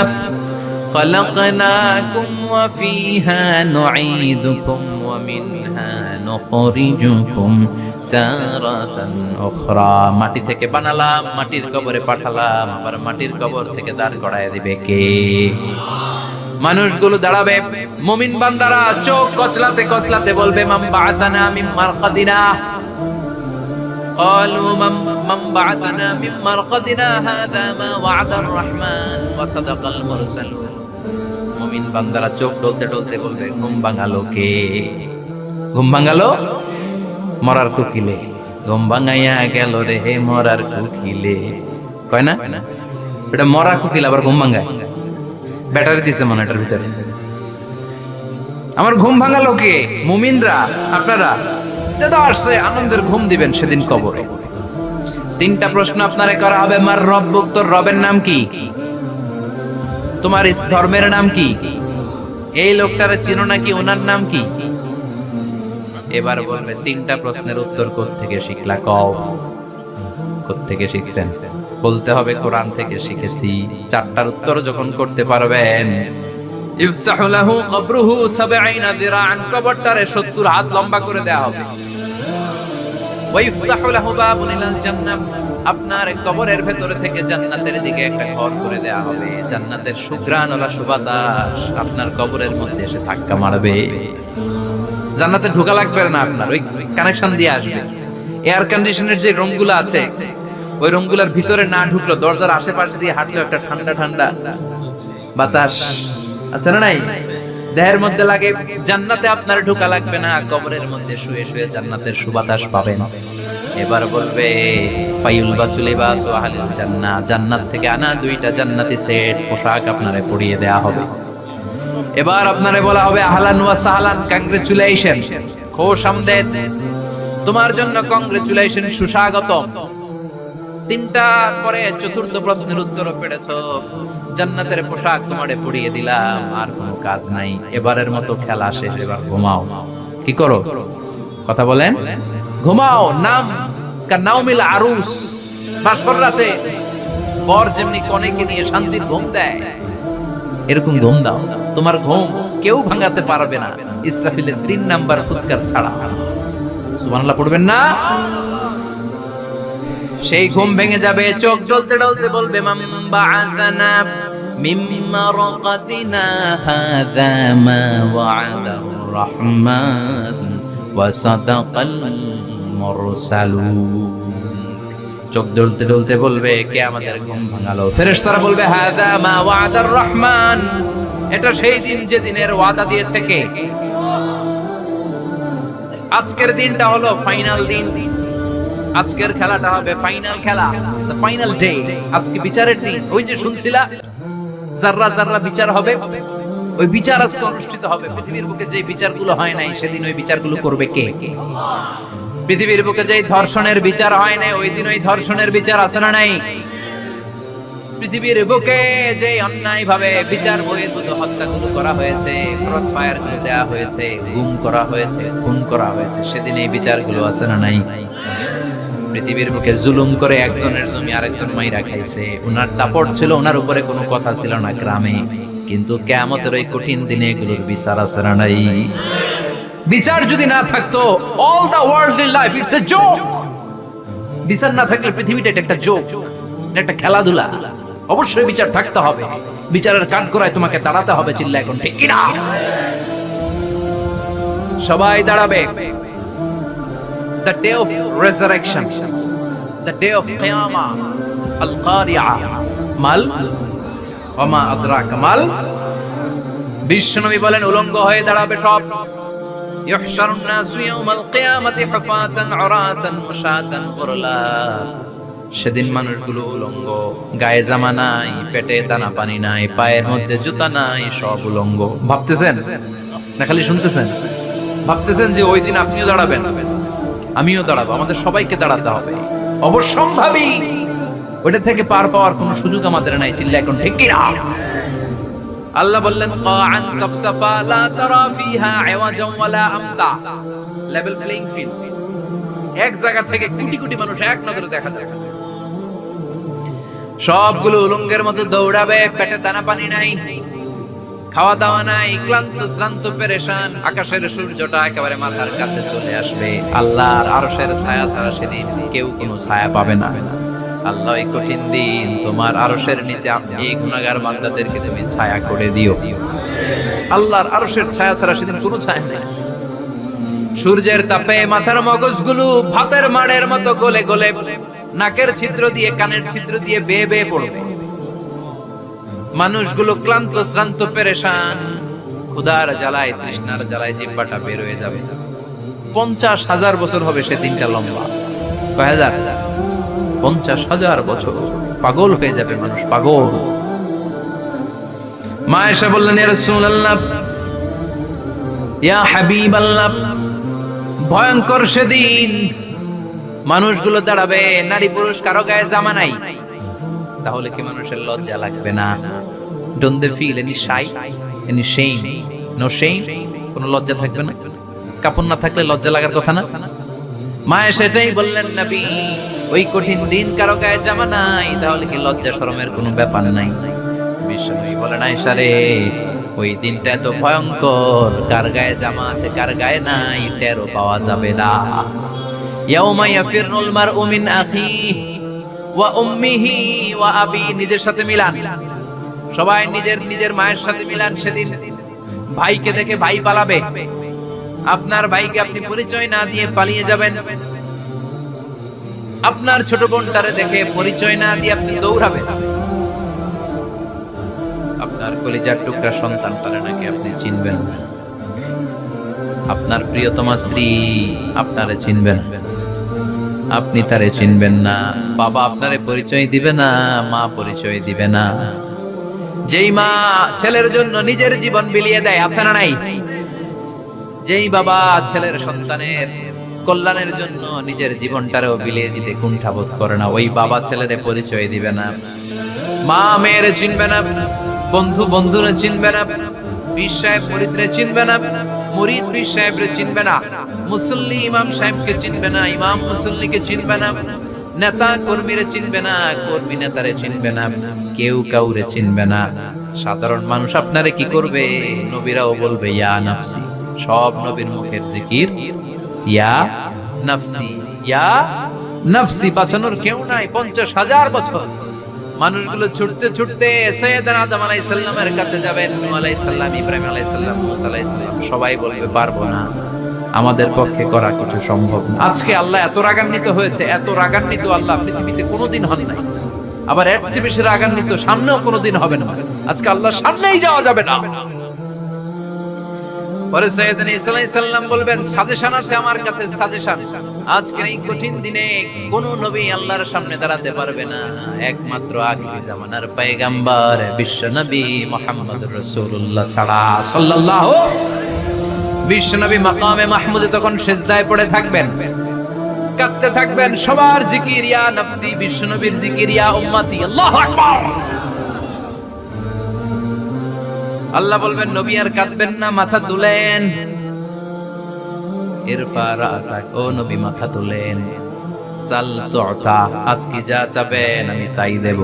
খালাকনাকুম ওয়া ফিহা নুঈদুকুম ওয়া মিনহা নুখরিজুকুম তারাতান উখরা। মাটি থেকে বানালাম, মাটির কবরে পাঠালাম, আবার মাটির কবর থেকে দাঁড় করায় দিবে কে? মানুষগুলো দাঁড়াবে। মুমিন বান্দারা চোখ কচলাতে কচলাতে বলবে, মান বা'আসানা মিন মারকাদিনা। قالوا من بعثنا من مرقدنا هذا ما وعد الرحمن وصدق المرسلون। মুমিন বান্দারা চোখ ডলতে ডলতে বলবে, ঘুম ভাঙালো কে? ঘুম ভাঙালো মরার কোকিলে। ঘুম ভাঙাইয়া গেল রে হে মরার কোকিলে। কয় না এটা মরা কোকিল আবার ঘুম ভাঙায়? ব্যাটারি দিছে মনে এটার ভিতরে। আমার ঘুম ভাঙালো কে? মুমিনরা, আপনারা দাদা আসছে আনন্দের ঘুম দিবেন সেদিন কবরে। তিনটা প্রশ্ন আপনারে করা হবে। মার রব্বুক, তোর রবের নাম কি? তোমার ধর্মের নাম কি? এই লোকটারে চিনো নাকি? ওনার নাম কি? এবার বলবে তিনটা প্রশ্নের উত্তর কোত্থেকে শিখলা? কও কোত্থেকে শিখছেন? বলতে হবে কোরআন থেকে শিখেছি। চারটার উত্তর যখন করতে পারবেন, ইফসাহু লাহু কবরুহু 70 দিরাআন, কবরটারে 70 হাত লম্বা করে দেয়া হবে। ওয়া ইফতাহু লাহু বাবুন ইলাল জান্নাহ, আপনার কবরের ভেতরে থেকে জান্নাতের দিকে একটা ঘর করে দেয়া হবে। জান্নাতের সুঘ্রাণওয়ালা সুবাতাস আপনার কবরের মধ্যে এসে ধাক্কা মারবে। জান্নাতে ঢোকা লাগবে না, আপনার ওই কানেকশন দিয়ে আসবে। এয়ার কন্ডিশনের যে রুমগুলো আছে, ওই রুমগুলোর ভিতরে না ঢুকলো, দরজার আশেপাশে দিয়ে হাঁটলেও একটা ঠান্ডা ঠান্ডা বাতাস আচ্ছা না নাই দেহের মধ্যে লাগে। জান্নাতে আপনার ঢোকা লাগবে না, কবরের মধ্যে শুয়ে শুয়ে জান্নাতের সুবাতাস পাবেন। এবার বলবে ফায়ুল বাসুলিবাস ওয়া আহলিল জান্নাহ, জান্নাত থেকে আনা দুইটা জান্নাতি সেট পোশাক আপনারে পরিয়ে দেয়া হবে। এবার আপনারে বলা হবে আহলান ওয়া সাহলান, কংগ্রেচুলেশন, খুশ আমদেদ, তোমার জন্য কংগ্রেচুলেশন, সুস্বাগতম। তিনটা পরে চতুর্থ প্রশ্নের উত্তর পেয়েছো, জান্নাতের পোশাক তোমারে পরিয়ে দিলাম, আর কোনো কাজ নাই, এবারের মতো খেলা শেষ, এবার ঘুমাও। কি করো? কথা বলেন, ঘুমাও। নাম কানাউমিল আরুস, বাসর রাতে বর যেমনি কনেকে নিয়ে শান্তির ঘুম দেয়, এরকম ঘুম দাও। তোমার ঘুম কেউ ভাঙাতে পারবে না, ইসরাফিলের 3 নাম্বার ফুৎকার ছাড়া। সুবহানাল্লাহ পড়বেন না? সেই ঘুম ভেঙে যাবে, চোখ জ্বলতে জ্বলতে বলবে, মান বা'আসানা মিন মারকাদিনা হাযা মা ওয়া'দার রাহমান ওয়া সাদাকাল মুরসালুন। চোখ জ্বলতে জ্বলতে বলবে, কে আমাদের ঘুম ভাঙালো? ফেরেশতারা বলবে, হাযা মা ওয়া'দার রাহমান, এটা সেই দিন যে দিনের ওয়াদা দিয়েছে কে? আজকের দিনটা হলো ফাইনাল দিন। আজকের খেলাটা হবে ফাইনাল খেলা, দ্য ফাইনাল ডে। আজকে বিচারের দিন। ওই যে শুনছিলা জাররা জাররা বিচার হবে, ওই বিচার আজকে অনুষ্ঠিত হবে। পৃথিবীর বুকে যে বিচারগুলো হয় নাই, সেদিন ওই বিচারগুলো করবে কে? পৃথিবীর বুকে যে ধর্ষণের বিচার হয় নাই, ওই দিন ওই ধর্ষণের বিচার আছে না নাই? পৃথিবীর বুকে যে অন্যায় ভাবে বিচার বহির্ভূত হত্যাগুলো করা হয়েছে, ক্রস ফায়ার গুলো দেওয়া হয়েছে, গুম করা হয়েছে, খুন করা হয়েছে, সেদিন এই বিচারগুলো আছে না নাই? পৃথিবীর বুকে জুলুম করে একজনের জমি আরেকজন মাইরা খাইছে, উনার দাপট ছিল, উনার উপরে কোনো কথা ছিল না গ্রামে, কিন্তু কিয়ামতের ওই কঠিন দিনে এগুলোর বিচার আছে না নাই? বিচার যদি না থাকতো, all the worldly life it's a joke. বিচার না থাকলে পৃথিবীটা একটা জোক, একটা খেলাধুলা। অবশ্যই বিচার থাকতে হবে। বিচারের কাঠগড়ায় তোমাকে দাঁড়াতে হবে। চিল্লা এখন ঠিক কিনা? সবাই দাঁড়াবে। The day of resurrection, the day of qiyamah, al-qari'ah, mal wa ma adraka mal। বিশ্বনবী বলেন, উলঙ্গ হয়ে দাঁড়াবে সব। ইহশারুন নাসু ইয়াওমাল কিয়ামাতি হুফাতান উরাতান মুশাতান গুরলা। সেদিন মানুষগুলো উলঙ্গ, গায়ে জামা নাই, পেটে দানা পানি নাই, পায়ের মধ্যে জুতা নাই, সব উলঙ্গ। ভাবতেছেন না খালি শুনতেছেন? ভাবতেছেন যে ওই দিন আপনিও দাঁড়াবেন, আমিও দাঁড়াবো, আমাদের সবাইকে দাঁড়াতে হবে। অবশ্যম্ভাবী। ওটা থেকে পার পাওয়ার কোনো সুযোগ আমাদের নাই। চিল্লা এখন ঠিক কি না? আল্লাহ বললেন কাআন সাফসাফা লা তারা ফিহা আওয়াজান ওয়ালা আমতা, লেভেল প্লেইং ফিল্ড। এক জায়গা থেকে কোটি কোটি মানুষ এক নজরে দেখা যায়। সবগুলো উলঙ্গের মতো দৌড়াবে, পেটে দানা পানি নাই, খাওয়া দাওয়া নাই, ক্লান্ত শ্রান্ত পেরেশান। আকাশের সূর্যটা একেবারে মাথার কাছে চলে আসবে। আল্লাহর আরশের ছায়া ছাড়া সেদিন কেউ কোনো ছায়া পাবে না। আল্লাহ এই কঠিন দিন তোমার আরশের নিচে এই গুনাহগার বান্দাদেরকে তুমি ছায়া করে দিও। আল্লাহর আরশের ছায়া ছাড়া সেদিন কোনো ছায়া নেই। সূর্যের তাপে মাথার মগজগুলো ভাতের মাড়ের মতো গলে গলে নাকের ছিদ্র দিয়ে কানের ছিদ্র দিয়ে বেয়ে বেয়ে পড়বে। মানুষগুলো ক্লান্ত শ্রান্ত পেরেশান, ক্ষুধার জ্বালায় তৃষ্ণার জ্বালায় জিহ্বাটা বের হয়ে যাবে। 50,000 বছর হবে সেদিনটা লম্বা। কয় হাজার? 50,000 বছর। পাগল হয়ে যাবে মানুষ, পাগল। মা এসে বললেন ইয়া রাসূলুল্লাহ, ইয়া হাবিবাল্লাহ, ভয়ঙ্কর সেদিন মানুষগুলো দাঁড়াবে, নারী পুরুষ কারো গায়ে জামা নাই। তাহলে কি মানুষের লজ্জা লাগবে না? Don't they feel any shy, any shame? No shame. কোনো লজ্জা থাকবে না? কাপড় না থাকলে লজ্জা লাগার কথা না? মা সেটাই বললেন নবী, ওই কঠিন দিন কারো গায়ে জামা নাই, তাহলে কি লজ্জা শরমের কোনো ব্যাপার নাই? বিশ্বনবী বলেন আয়েশা রে, ওই দিনটা তো ভয়ঙ্কর, কার গায়ে জামা আছে কার গায়ে নাই টেরও পাওয়া যাবে না। ইয়াউমা ইয়াফিরুল মারউ মিন আখিহি ওয়া উম্মিহি ওয়া আবি, নিজের সাথে মিলান, সবাই নিজের নিজের মায়ের সাথে মিলান। সেদিন ভাইকে দেখে ভাই পালাবে, আপনার ভাইকে আপনি পরিচয় না দিয়ে পালিয়ে যাবেন। আপনার ছোট বোনটারে দেখে পরিচয় না দিয়ে আপনি দৌড়াবেন। আপনার কলিজার টুকরা সন্তানটারে নাকি আপনি চিনবেন না। আপনার প্রিয়তমা স্ত্রী আপনারে চিনবেন, আপনি তারে চিনবেন না। বাবা আপনারে পরিচয় দিবে না, মা পরিচয় দিবে না। যেই মা ছেলের জন্য নিজের জীবন বিলিয়ে দেয়, আছে না নাই? যেই বাবা ছেলের সন্তানের কল্যাণের জন্য নিজের জীবনটারেও বিলিয়ে দিতে কুণ্ঠাবোধ করে না, ওই বাবা ছেলেরে পরিচয় দিবে না। মা মেয়েরে চিনবে না, বন্ধু বন্ধুরে চিনবে না, পীর সাহেব মুরিদরে চিনবে না, মুরিদ পীর সাহেবরে চিনবে না, মুসল্লি ইমাম সাহেবকে চিনবে না, ইমাম মুসল্লিকে চিনবে না, নেতা কর্মীরে চিনবে না, কর্মী নেতারে চিনবে না, কেউ কাউরে চিনবে না। সাধারণ মানুষ আপনারে কি করবে? নবীরাও বলবে ইয়া নাফসি। সব নবীর মুখের জিকির ইয়া নাফসি, ইয়া নাফসি। বাঁচানোর কেউ নাই। 50,000 বছর মানুষগুলো ছুটতে ছুটতে সাইয়েদনা আদম আলাইহিস সালামের কাছে যাবেন। নূহ আলাইহিস সালাম, ইব্রাহিম আলাইহিস সালাম, মুসা আলাইহিস সালাম, সবাই বলবে পারবো না, আমাদের পক্ষে করা কিছু সম্ভব না। আজকে আল্লাহ এত রাগান্বিত হয়েছে, এত রাগান্বিত আল্লাহ পৃথিবীতে কোনোদিন হন নাই। আবার এর চেয়ে বেশি রাগান্বিত সামনেও কোনোদিন হবে না। আজকে আল্লাহর সামনেই যাওয়া যাবে না। পরে সাইয়েদনা ঈসা আলাইহিস সালাম বলবেন সাজেশন আছে আমার কাছে, সাজেশন। আজকের এই কঠিন দিনে কোন নবী আল্লাহর সামনে দাঁড়াতে পারবে না, একমাত্র আখিরি জামানার পয়গম্বর বিশ্ব নবী মুহাম্মদুর রাসূলুল্লাহ ছাড়া সাল্লাল্লাহু। বিশ্ব নবী মাকামে মাহমুদে তখন সিজদায় পড়ে থাকবেন, কাঁদতে থাকবেন। সবার জিকির ইয়া নফসি, বিশ্ব নবীর জিকির ইয়া উম্মতি। আল্লাহু আকবার। আল্লাহ বলবেন নবী আর কাঁদবেন না, মাথা তুলেন। ইরফা রাসাক, ও নবী মাথা তুলেন। সাল তুতা, আজকে যা চাবেন আমি তাই দেব।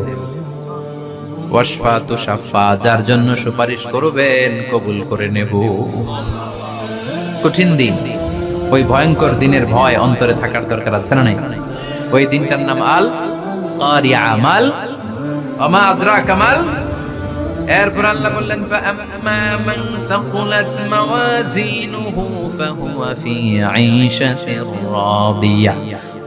ওয়াশফা তুশাফা, যার জন্য সুপারিশ করবেন কবুল করে নেব। কঠিন দিন, ওই ভয়ঙ্কর দিনের ভয় অন্তরে থাকার দরকার আছে না নাই? ওই দিনটার নাম আল কারিয়া, মাল ওমা আদরাকা মাল। এরপর আল্লাহ বললেন ফাআম্মা মান থাকুলাত মাওয়াজিনুহু ফাহুয়া ফি আইশাতির রাদিয়া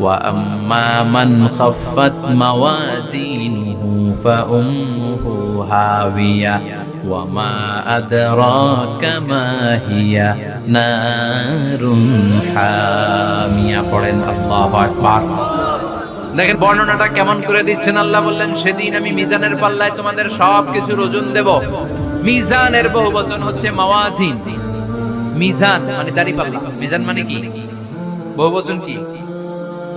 ওয়া আম্মা মান খাফফাত মাওয়াজিনুহু ফাউম্মুহু হাওিয়া ওয়া মা আদরাকা মা হিয়া নারুন হামিয়া। পড়েন আল্লাহু আকবার। দেখেন বর্ণনাটা কেমন করে দিচ্ছেন আল্লাহ বললেন সেদিন আমি মিজানের পাল্লায় তোমাদের সবকিছুর ওজন দেব। মিজানের বহুবচন হচ্ছে মাওয়াজিন। মিজান মানে দাঁড়িপাল্লা, মিজান মানে কি? বহুবচন কি?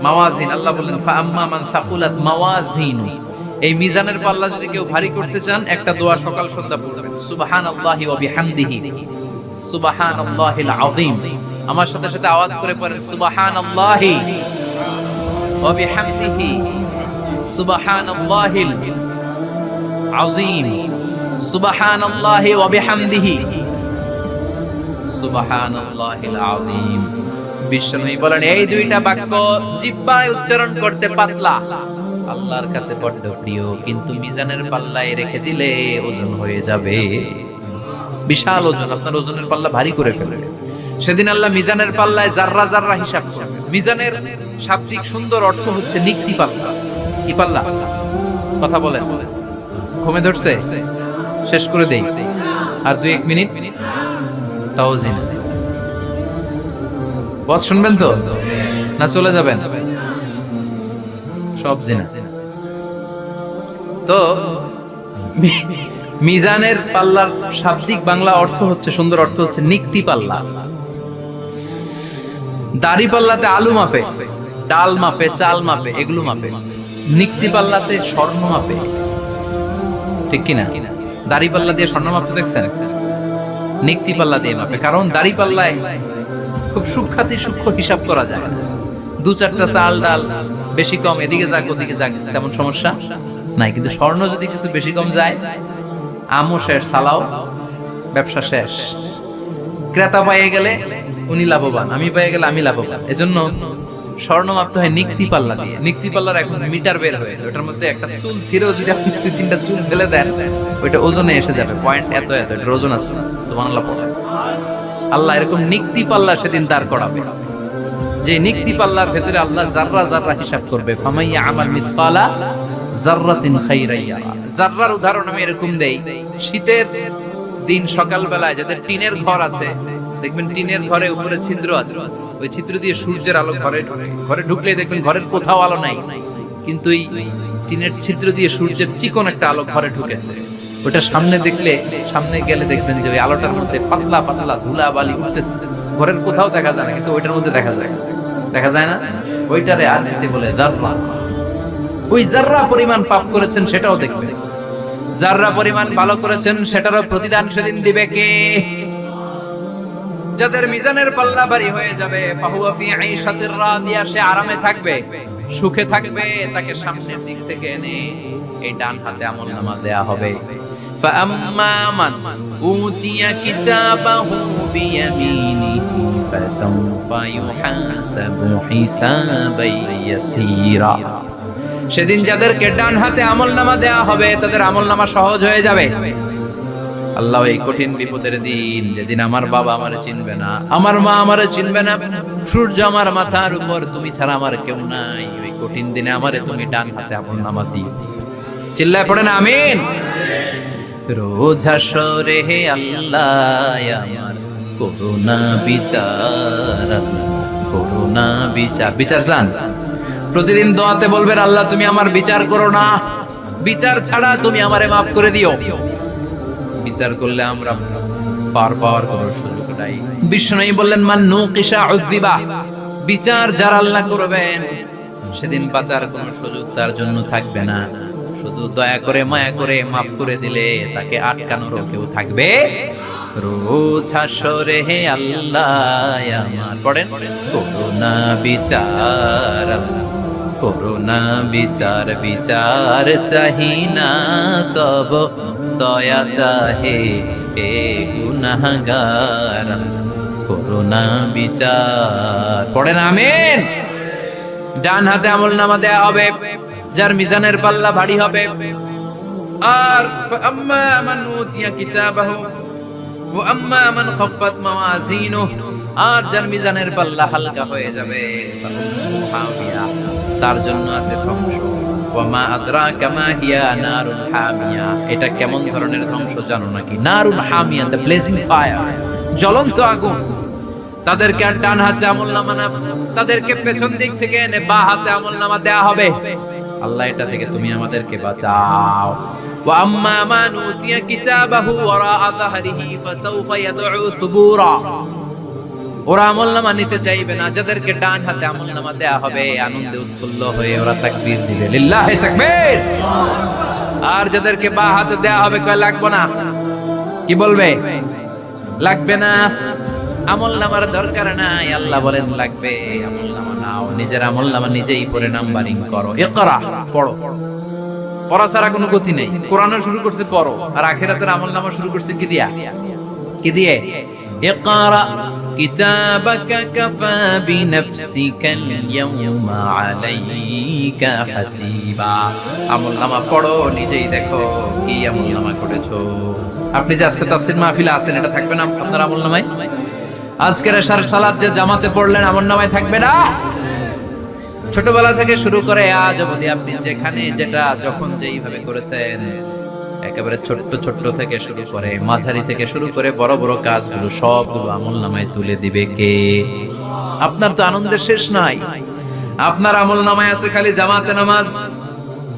মাওয়াজিন। আল্লাহ বললেন ফাআম্মা মান সাকুলাত মাওয়াজিনু, এই মিজানের পাল্লা যদি কেউ ভারী করতে চান একটা দোয়া সকাল সন্ধ্যা পড়বেন, সুবহানাল্লাহি ওয়া বিহামদিহি সুবহানাল্লাহিল আযীম। আমার সাথে সাথে আওয়াজ করে পড়েন সুবহানাল্লাহি ওয়া বিহামদিহি সুবহানাল্লাহিল আযীম সুবহানাল্লাহি ওয়া বিহামদিহি সুবহানাল্লাহিল আযীম। বিশ্বনবী বলেন এই দুইটা বাক্য জিহ্বায় উচ্চারণ করতে পাতলা, আল্লাহর কাছে বড্ড প্রিয়, কিন্তু মিজানের পাল্লায় রেখে দিলে ওজন হয়ে যাবে বিশাল ওজন, আপনার ওজনের পাল্লা ভারী করে ফেলবে। সেদিন আল্লাহ মিজানের পাল্লায় জাররা জাররা হিসাব করবে। মিজানের শাব্দিক সুন্দর অর্থ হচ্ছে নিক্তি পাল্লা। কি পাল্লা? কথা বলেন, ঘুমে ধরছে? শেষ করে দেই, আর 2-1 মিনিট তাওজিন। বস শুনবেন তো না চলে যাবেন? সব জিনা। তো মিজানের পাল্লার শাব্দিক বাংলা অর্থ হচ্ছে, সুন্দর অর্থ হচ্ছে নিক্তি পাল্লা। দাড়ি পাল্লাতে আলু মাপে, ডাল মাপে, চাল মাপে, এগুলো মাপে। নিক্তি পাল্লাতে স্বর্ণ মাপে, ঠিক কিনা? দাড়ি পাল্লা দিয়ে স্বর্ণ মাপতে দেখছেন? নিক্তি পাল্লা দিয়ে মাপে, কারণ দাড়ি পাল্লায় খুব সূক্ষ্ম হিসাব করা যায়। 2-4টা চাল ডাল বেশি কম এদিকে যাক ওদিকে যাক তেমন সমস্যা নাই, কিন্তু স্বর্ণ যদি কিছু বেশি কম যায়, আমও শেষ, সালাও ব্যবসা শেষ। ক্রেতা পাইয়ে গেলে উনি লাভবান, আমি পাইয়ে গেলে আমি লাভবান। এজন্য স্বর্ণ মাপতে হয় নিক্তি পাল্লা দিয়ে। নিক্তি পাল্লার এখন মিটার বের হয়েছে, ওটার মধ্যে একটা চুল ছিঁড়েও যদি আপনি 2-3টা চুল ফেলে দেন ওইটা ওজনে এসে যাবে, পয়েন্ট এত এত, এটার ওজন আছে। সুবহানাল্লাহ পড়ে। আল্লাহ এরকম নিক্তি পাল্লা সেদিন দাঁড় করাবে, যে নিক্তি পাল্লার ভেতরে আল্লাহ জাররা জাররা হিসাব করবে। ফামাইয়া আমাল মিসকালা জাররাতিন খাইরান ইয়ারা। জাররার উদাহরণ আমি এরকম দেই, শীতের দিন সকাল বেলায় যাদের টিনের ঘর আছে, দেখবেন টিনের ঘরে উপরে ছিদ্র আছে, ওই ছিদ্র দিয়ে সূর্যের আলো ঘরে ঢুকলে দেখবেন ঘরের কোথাও আলো নাই, কিন্তু এই টিনের ছিদ্র দিয়ে সূর্যের চিকন একটা আলো ঘরে ঢুকেছে। ওটা সামনে গেলে দেখবেন যে ওই আলোটার মধ্যে পাতলা পাতলা ধুলা বালি উঠতেছে, ঘরের কোথাও দেখা যায় না, কিন্তু ওইটার মধ্যে দেখা যায় না? ওইটারে আরবিতে বলে জাররা। ওই জাররা পরিমাণ পাপ করেছেন সেটাও দেখবেন, জাররা পরিমাণ ভালো করেছেন সেটারও প্রতিদান সেদিন দিবে কে? যাদের মিজানের পাল্লা ভারী হয়ে যাবে, ফাহুয়া ফি আইশাতির রাদিয়া, সে আরামে থাকবে, সুখে থাকবে, তাকে সামনের দিক থেকে এনে এই ডান হাতে আমলনামা দেয়া হবে। فأما من أوتي كتابه بيمينه فسوف يحاسب حسابا يسيرا। সেদিন যাদেরকে ডান হাতে আমলনামা দেয়া হবে তাদের আমলনামা সহজ হয়ে যাবে। আল্লাহ এই কঠিন বিপদের দিন, যেদিন আমার বাবা আমারে চিনবে না, আমার মা আমারে চিনবে না, সূর্য আমার মাথার উপর, তুমি ছাড়া আমার কেউ নাই, ওই কঠিন দিনে আমারে তুমি ডান হাতে আমলনামা দিও। চিল্লায় পড়েন আমিন। রোজ হাসরে হে আল্লাহ আমার করুণা বিচার, করুণা বিচার। বিচার চান? প্রতিদিন দোয়াতে বলবেন আল্লাহ তুমি আমার বিচার করো না, বিচার ছাড়া তুমি আমারে মাফ করে দিও। বিচার করলে আমরা পার করার সুযোগ নাই। বিষ্ণু বললেন মান নুকিশা উযিবা, বিচার যারা আল্লাহ করবেন সেদিন বাঁচার কোনো সুযোগ তার জন্য থাকবে না। শুধু দয়া করে মায়া করে মাফ করে দিলে তাকে আটকানোর কেউ থাকবে। রোজ হাসরে হে আল্লাহ আমার, পড়েন, করুণা বিচার, করুণা বিচার, বিচার চাহি না তব দয়া চাহে হে গুনাহগার, করুণা বিচার। পড়েন আমিন। ডান হাতে আমলনামা দেয়া হবে যার মিজানের পাল্লা ভারী হবে। আর আম্মা মান উতিয়া কিতাবাহু ওয়া আম্মা মান খাফফাত মাওয়াজিনুহু, আর যার মিজানের পাল্লা হালকা হয়ে যাবে হামিয়া, তার জন্য আছে ধ্বংস। ওয়া মা আদরাকা মা হিয়া নারুন হামিয়া, এটা কেমন ধরনের ধ্বংস জানো নাকি? নারুন হামিয়া, দ্য ব্লেজিং ফায়ার, জ্বলন্ত আগুন। তাদেরকে আর ডান হাতে আমলনামা না, তাদেরকে পেছন দিক থেকে এনে বা হাতে আমলনামা দেয়া হবে। আল্লাহ এটা থেকে তুমি আমাদেরকে বাঁচাও। ওয়া আম্মা মান উতিয়া কিতাবাহু ওয়ারাআ যাহরিহি ফাসাউফা ইয়াদউ সুবুরা। ওরা আমলনামা নিতে চাইবে না, যাদেরকে ডান হাতে আমলনামা দেয়া হবে আনন্দে উৎফুল্ল হয়ে ওরা তাকবীর দিবে, লিল্লাহি তাকবীর। আর যাদেরকে বা হাতে দেয়া হবে কয় লাগবে না, কি বলবে? লাগবে না, আমলনামার দরকার নাই। আল্লাহ বলেন লাগবে, আমলনামা নাও, নিজের আমলনামা নিজেই পড়ে নাম্বারিং করো। ইকরা, পড়ো। পড়া ছাড়া কোনো গতি নেই। কোরআনও শুরু করছে পড়ো, আর আখিরাতের আমলনামা শুরু করছে কি দিয়া? কি দিয়ে? ইকরা কিতাবাকা কাফা বিনাফসিকাল ইয়াউমা আলাইকা হাসিবা। আমলনামা পড়ো, নিজেই দেখো কি আমলনামা করেছো। আপনি যে আজকে তাফসীর মাহফিলে আছেন, এটা থাকবে না আপনার আমলনামায়? আজকের এশার সালাত যে জামাতে পড়লেন, আমলনামায় থাকবে না? ছোটবেলা থেকে শুরু করে আজ অবধি আপনি যেখানে যেটা যখন যেইভাবে করেছেন, একেবারে ছোট্ট ছোট্ট থেকে শুরু করে মাঝারি থেকে শুরু করে বড় বড় কাজগুলো সবগুলো আমলনামায় তুলে দিবে কে? আপনার তো আনন্দের শেষ নাই। আপনার আমলনামায় আছে খালি জামাতে নামাজ,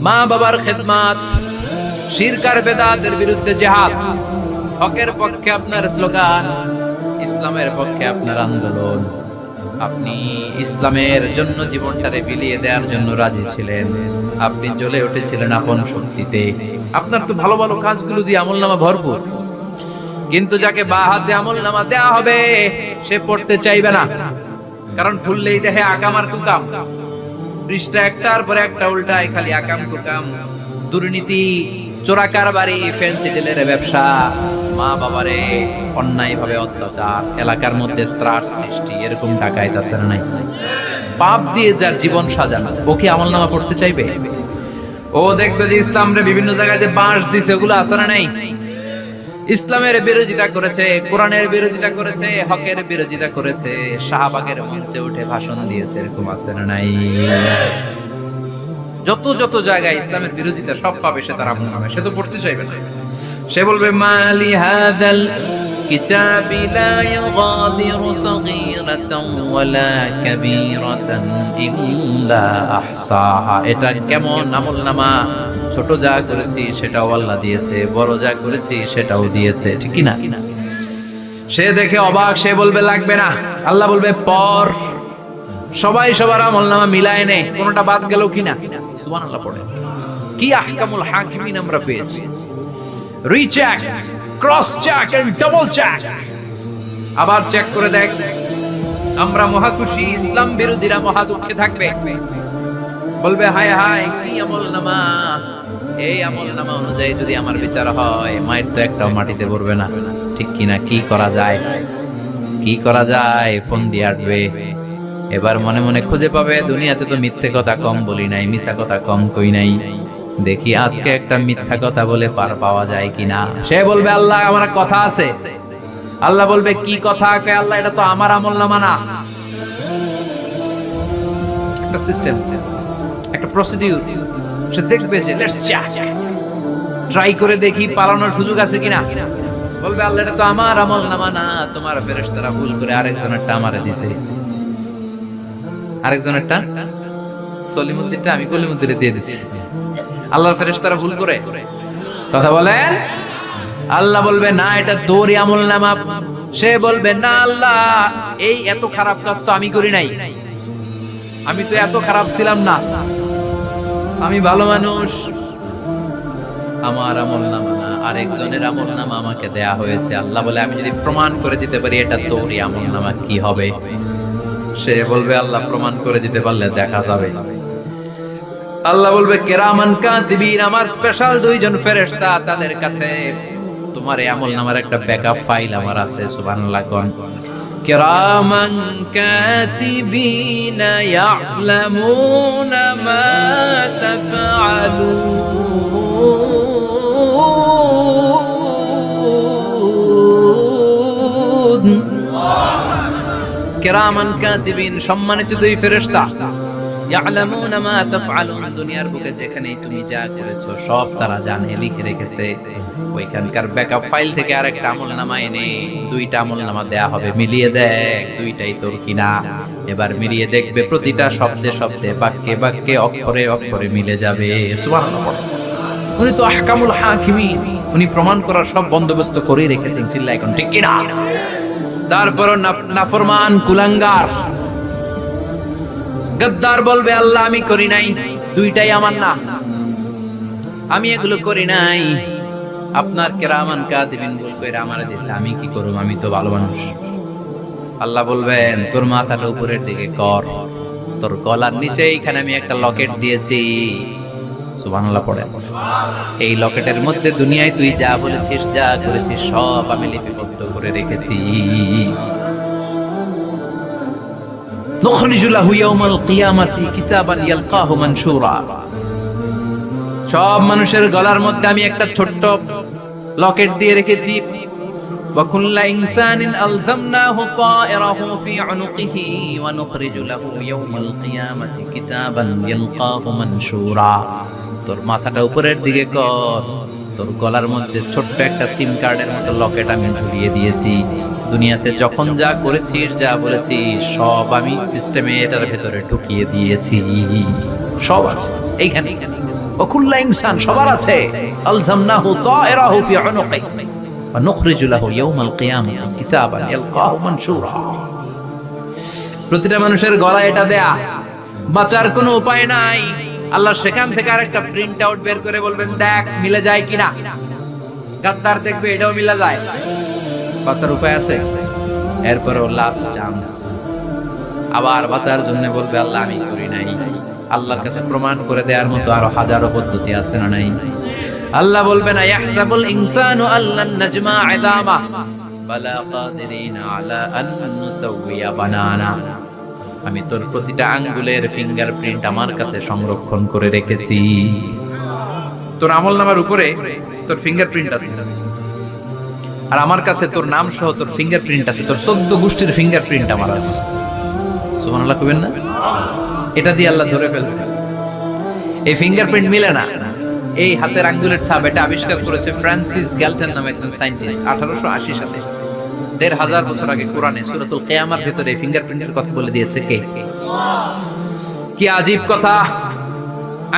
মা বাবার খেদমত, শিরক আর বেদাতের বিরুদ্ধে জিহাদ, হকের পক্ষে আপনার স্লোগান, ইসলামের পক্ষে আপনার আন্দোলন। আপনি ইসলামের জন্য জীবনটারে বিলিয়ে দেওয়ার জন্য রাজি ছিলেন। আপনি জ্বলে উঠেছিলেন আপন শক্তিতে। আপনার তো ভালো ভালো কাজগুলো দিয়ে আমলনামা ভরপুর। কিন্তু যাকে বা হাতে আমলনামা দেয়া হবে সে পড়তে চাইবে না, কারণ খুললেই দেখে আকাম আর কুকাম। পৃষ্ঠা একটার পরে একটা উল্টায় খালি আকাম কুকাম, দুর্নীতি, চোরা কারবারি, ফ্যান্সি ডিলের ব্যবসা, মা বাবারে অন্যায় ভাবে অত্যাচার, এলাকার মধ্যে ত্রাস সৃষ্টি, এরকম ডাকাইত আছে না নাই? পাপ দিয়ে যার জীবন সাজানো, ও কি আমলনামা পড়তে চাইবে? ও দেখবে যে ইসলামরে বিভিন্ন জায়গায় যে বাঁশ দিছে, ওগুলো আছে না নাই? ইসলামের বিরোধিতা করেছে, কোরআনের বিরোধিতা করেছে, হকের বিরোধিতা করেছে, শাহবাগের মঞ্চে উঠে ভাষণ দিয়েছে, এরকম আছে না নাই? যত যত জায়গায় ইসলামের বিরোধিতা সব পাবে সে তার আমলনামায়। সে তো পড়তে চাইবে না। সে বলবে মালি হাদাল কিতাবি লা ইউগাদিরু সগীরাতান ওয়ালা কাবীরাতান ইল্লা আহসাহা। এটা কেমন আমলনামা? ছোট যা করেছি সেটাও আল্লাহ দিয়েছে, বড় যা করেছি সেটাও দিয়েছে, ঠিক কি না? সে দেখে অবাক, সে বলবে লাগবে না। আল্লাহ বলবে পর। সবাই সবার আমলনামা মিলায় নে, কোনটা বাদ গেল কিনা? সুবহানাল্লাহ পড়ে। কি আহকামুল হাকিমিন আমরা পেয়েছি। Recheck, cross check and double check. আবার চেক করে দেখ। আমরা মহা খুশি, ইসলাম বিরোধীরা মহা দুঃখে থাকবে। বলবে হায় হায় কি আমলনামা! এই আমলনামা অনুযায়ী যদি আমার বিচার হয়, মায়ের তো একটাও মাটিতে পড়বে না, ঠিক কিনা? কি করা যায়? কি করা যায়? ফোন দিয়ে আসবে। এবার মনে মনে খুঁজে পাবে, দুনিয়াতে তো মিথ্যে কথা কম বলি নাই, মিছা কথা কম কই নাই, দেখি আজকে একটা মিথ্যা কথা বলে পার পাওয়া যায় কিনা। সে বলবে আল্লাহ আমার কথা আছে। আল্লাহ বলবে কি কথা? কে আল্লাহ, এটা তো আমার আমলনামা না। একটা সিস্টেম, একটা প্রসিডিউর। সে দেখবে যে লেটস চেক, ট্রাই করে দেখি পালানোর সুযোগ আছে কিনা। বলবে আল্লাহ এটা তো আমার আমলনামা না, তোমার ফেরেশতারা ভুল করে আরেকজনেরটা আমারে দিয়েছে। আরেকজনেরটা সলিমুদ্দিনটা আমি কলিমুদ্দিনে দিয়ে দিচ্ছি। আল্লাহর ফেরেশতারা ভুল করে কথা বলেন। আল্লাহ বলবে না, এটা তোরই আমলনামা। সে বলবে না আল্লাহ, এই এত খারাপ কাজ তো আমি করি নাই, আমি তো এত খারাপ ছিলাম না, আমি ভালো মানুষ। আমার আমলনামা না, আরেকজনের আমলনামা আমাকে দেয়া হয়েছে। আল্লাহ বলে আমি যদি প্রমাণ করে দিতে পারি এটা তোরই আমলনামা, কি হবে? সে বলবে আল্লাহ প্রমাণ করে দিতে পারলে দেখা যাবে। আল্লাহ বলবে কিরামান কাতিবিন, আমার স্পেশাল দুইজন ফেরেশতা, তাদের কাছে তোমার এই আমলনামার একটা ব্যাকআপ ফাইল আমার আছে। সুবহানাল্লাহ কোন কিরামান কাতিবিন ইয়ালামুনা মা তাফআলুন। কিরামান কাতিবিন, সম্মানিত দুই ফেরেশতা, ইয়ালামুনা মা তাফআলুন, দুনিয়ার বুকে যেখানেই তুমি যা করেছো সব তারা জানে, লিখে রেখেছে। ওইখানকার ব্যাকআপ ফাইল থেকে আরেকটা আমলনামা এনে দুইটা আমলনামা দেয়া হবে, মিলিয়ে দেখ দুইটাই তোর কিনা। এবার মিলিয়ে দেখবে প্রতিটা শব্দে শব্দে, বাক্যে বাক্যে, অক্ষরে অক্ষরে মিলে যাবে। সুবহানাল্লাহ। উনি তো আহকামুল হাকিমিন, উনি প্রমাণ করার সব বন্দোবস্ত করেই রেখেছেন। চিল্লায় এখন ঠিক কিনা? তারপর নাফরমান কুলাঙ্গার গদ্দার বলবে আল্লাহ আমি করি নাই, দুইটাই আমার না, আমি এগুলো করি নাই। আপনার কেরামান কাতিবিন বলবে এরা আমারে দিয়েছে, আমি কি করব, আমি তো ভালো মানুষ। আল্লাহ বলবেন তোর মাথাটা উপরের দিকে কর, তোর গলার নিচে এইখানে আমি একটা লকেট দিয়েছি। সুবহানাল্লাহ পড়ে। এই লকেটের মধ্যে দুনিয়ায় তুই যা বলেছিস যা করেছিস সব আমি লিপিবদ্ধ করে রেখেছি। নুখরিজু লাহু ইয়াওমাল কিয়ামাতি কিতাবান ইয়ালকাহু মানশুরা, সব মানুষের গলার মধ্যে আমি একটা ছোট্ট লকেট দিয়ে রেখেছি। ওয়া কুল্লা ইনসানিন আলজামনাহু তায়রাহু ফি উনুকিহি ওয়া নুখরিজু লাহু ইয়াওমাল কিয়ামাতি কিতাবান ইয়ালকাহু মানশুরা। তোর মাথাটা উপরের দিকে কর, তোর গলার মধ্যে ছোট্ট একটা সিম কার্ডের মতো লকেট আমি ঝুলিয়ে দিয়েছি। দুনিয়াতে যখন যা করেছিস যা বলেছিস সব আমি সিস্টেমে এটার ভেতরে ঢুকিয়ে দিয়েছি, সব আছে এইখানে। ওকুল্লা ইনসান সবার আছে। আলজামনাহু তায়রাহু ফি উনুকিহি ওয়া নুখরিজু লাহু ইয়াওমাল কিয়ামাতি কিতাবান ইয়ালকাহু মানশুরা। প্রতিটা মানুষের গলায় এটা দেয়া, বাঁচার কোনো উপায় নাই। আল্লাহ সেখান থেকে আরেকটা প্রিন্ট আউট বের করে বলবেন দেখ মিলে যায় কিনা। গাদ্দার দেখবে এটাও মিলে যায়, বাঁচার উপায় আছে। এরপরও লাস্ট চান্স, আবার বাঁচার জন্য বলবে আল্লাহ আমি করি নাই। আল্লাহর কাছে প্রমাণ করে দেওয়ার মতো আরো হাজারো পদ্ধতি আছে না নাই? আল্লাহ বলবেন ইয়াহসাবুল ইনসানু আল্লান নাজমা ইদামা বালা কাদিরিনা আলা আন নুসাউইয়া বানানা। আমি তোর প্রতিটা আঙ্গুলের ফিঙ্গারপ্রিন্ট আমার কাছে সংরক্ষণ করে রেখেছি। তোর আমলনামার উপরে তোর ফিঙ্গারপ্রিন্ট আছে, আর আমার কাছে তোর নাম সহ তোর ফিঙ্গারপ্রিন্ট আছে, তোর 14 গোষ্ঠীর ফিঙ্গারপ্রিন্ট আমার আছে। সুবহানাল্লাহ কইবেন না? এটা দিয়ে আল্লাহ ধরে ফেলবে। এই ফিঙ্গারপ্রিন্ট মিলে না, এই হাতের আঙ্গুলের ছাপ, এটা আবিষ্কার করেছে ফ্রান্সিস গ্যালটন নামে একজন সায়েন্টিস্ট 1880 সালে। 1500 বছর আগে কোরআনে সূরাতুল কিয়ামার ভিতরে ফিঙ্গারপ্রিন্টের কথা বলে দিয়েছে কে? কি আজীব কথা!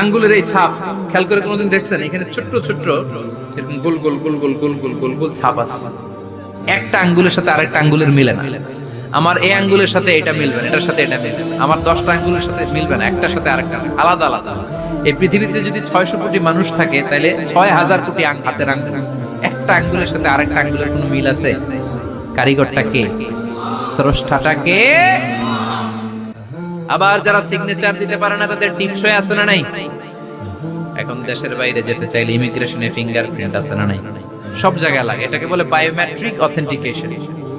আঙ্গুলের এই ছাপ খেয়াল করে কোনোদিন দেখছেন? এখানে ছোট্ট ছোট্ট এরকম গোল গোল গোল গোল গোল গোল গোল গোল ছাপ আছে। একটা আঙ্গুলের সাথে আরেকটা আঙ্গুলের মিলে না। আমার এই আঙ্গুলের সাথে এটা মিলবে না, এটার সাথে এটা মিলবে না। আমার 10টা আঙ্গুলের সাথে মিলবে না, একটার সাথে আরেকটা আলাদা আলাদা। এই পৃথিবীতে যদি 600 কোটি মানুষ থাকে তাহলে 6000 কোটি হাতের আঙ্গুল, একটা আঙ্গুলের সাথে আরেকটা আঙ্গুলের কোনো মিল আছে? কারিগরটা কে? স্রষ্টাটা কে? আবার যারা সিগনেচার দিতে পারে না তাদের টিপসই আছে না নাই? এখন দেশের বাইরে যেতে চাইলে ইমিগ্রেশনে ফিঙ্গারপ্রিন্ট আছে না নাই? সব জায়গায় লাগে, এটাকে বলে বায়োমেট্রিক অথেন্টিকেশন।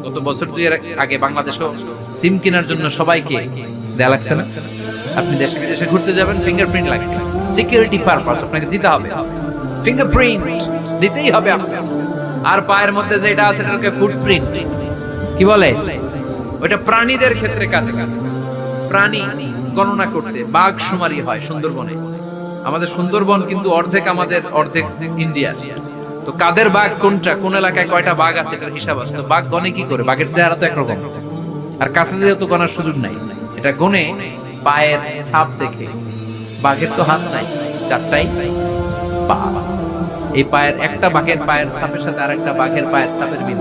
গত বছর 2 এর আগে বাংলাদেশও সিম কেনার জন্য সবাইকে দেয়া লাগছে না? আপনি দেশে বিদেশে ঘুরতে যাবেন, ফিঙ্গারপ্রিন্ট লাগে, সিকিউরিটি পারপাস আপনাকে দিতে হবে, ফিঙ্গারপ্রিন্ট দিতেই হবে আপনাকে। আর পায়ের মধ্যে যেটা আছে এটাকে ফুটপ্রিন্ট কি বলে? ওটা প্রাণীদের ক্ষেত্রে কাজে লাগে। প্রাণী গণনা করতে বাঘ শুমারি হয় সুন্দরবনে। আমাদের সুন্দরবন কিন্তু অর্ধেক আমাদের, অর্ধেক ইন্ডিয়ার। তো কাদের বাঘ কোনটা, কোন এলাকায় কয়টা বাঘ আছে এটার হিসাব আছে। তো বাঘ গনে কি করে? বাঘের চেহারা তো একরকম, আর কাছে যেহেতু গনার সুযোগ নাই, এটা গনে পায়ের ছাপ দেখে। বাঘের তো হাত নাই, 4টাই পা। এই পায়ের একটা বাঘের পায়ের ছাপের সাথে আরেকটা বাঘের পায়ের ছাপের মিল।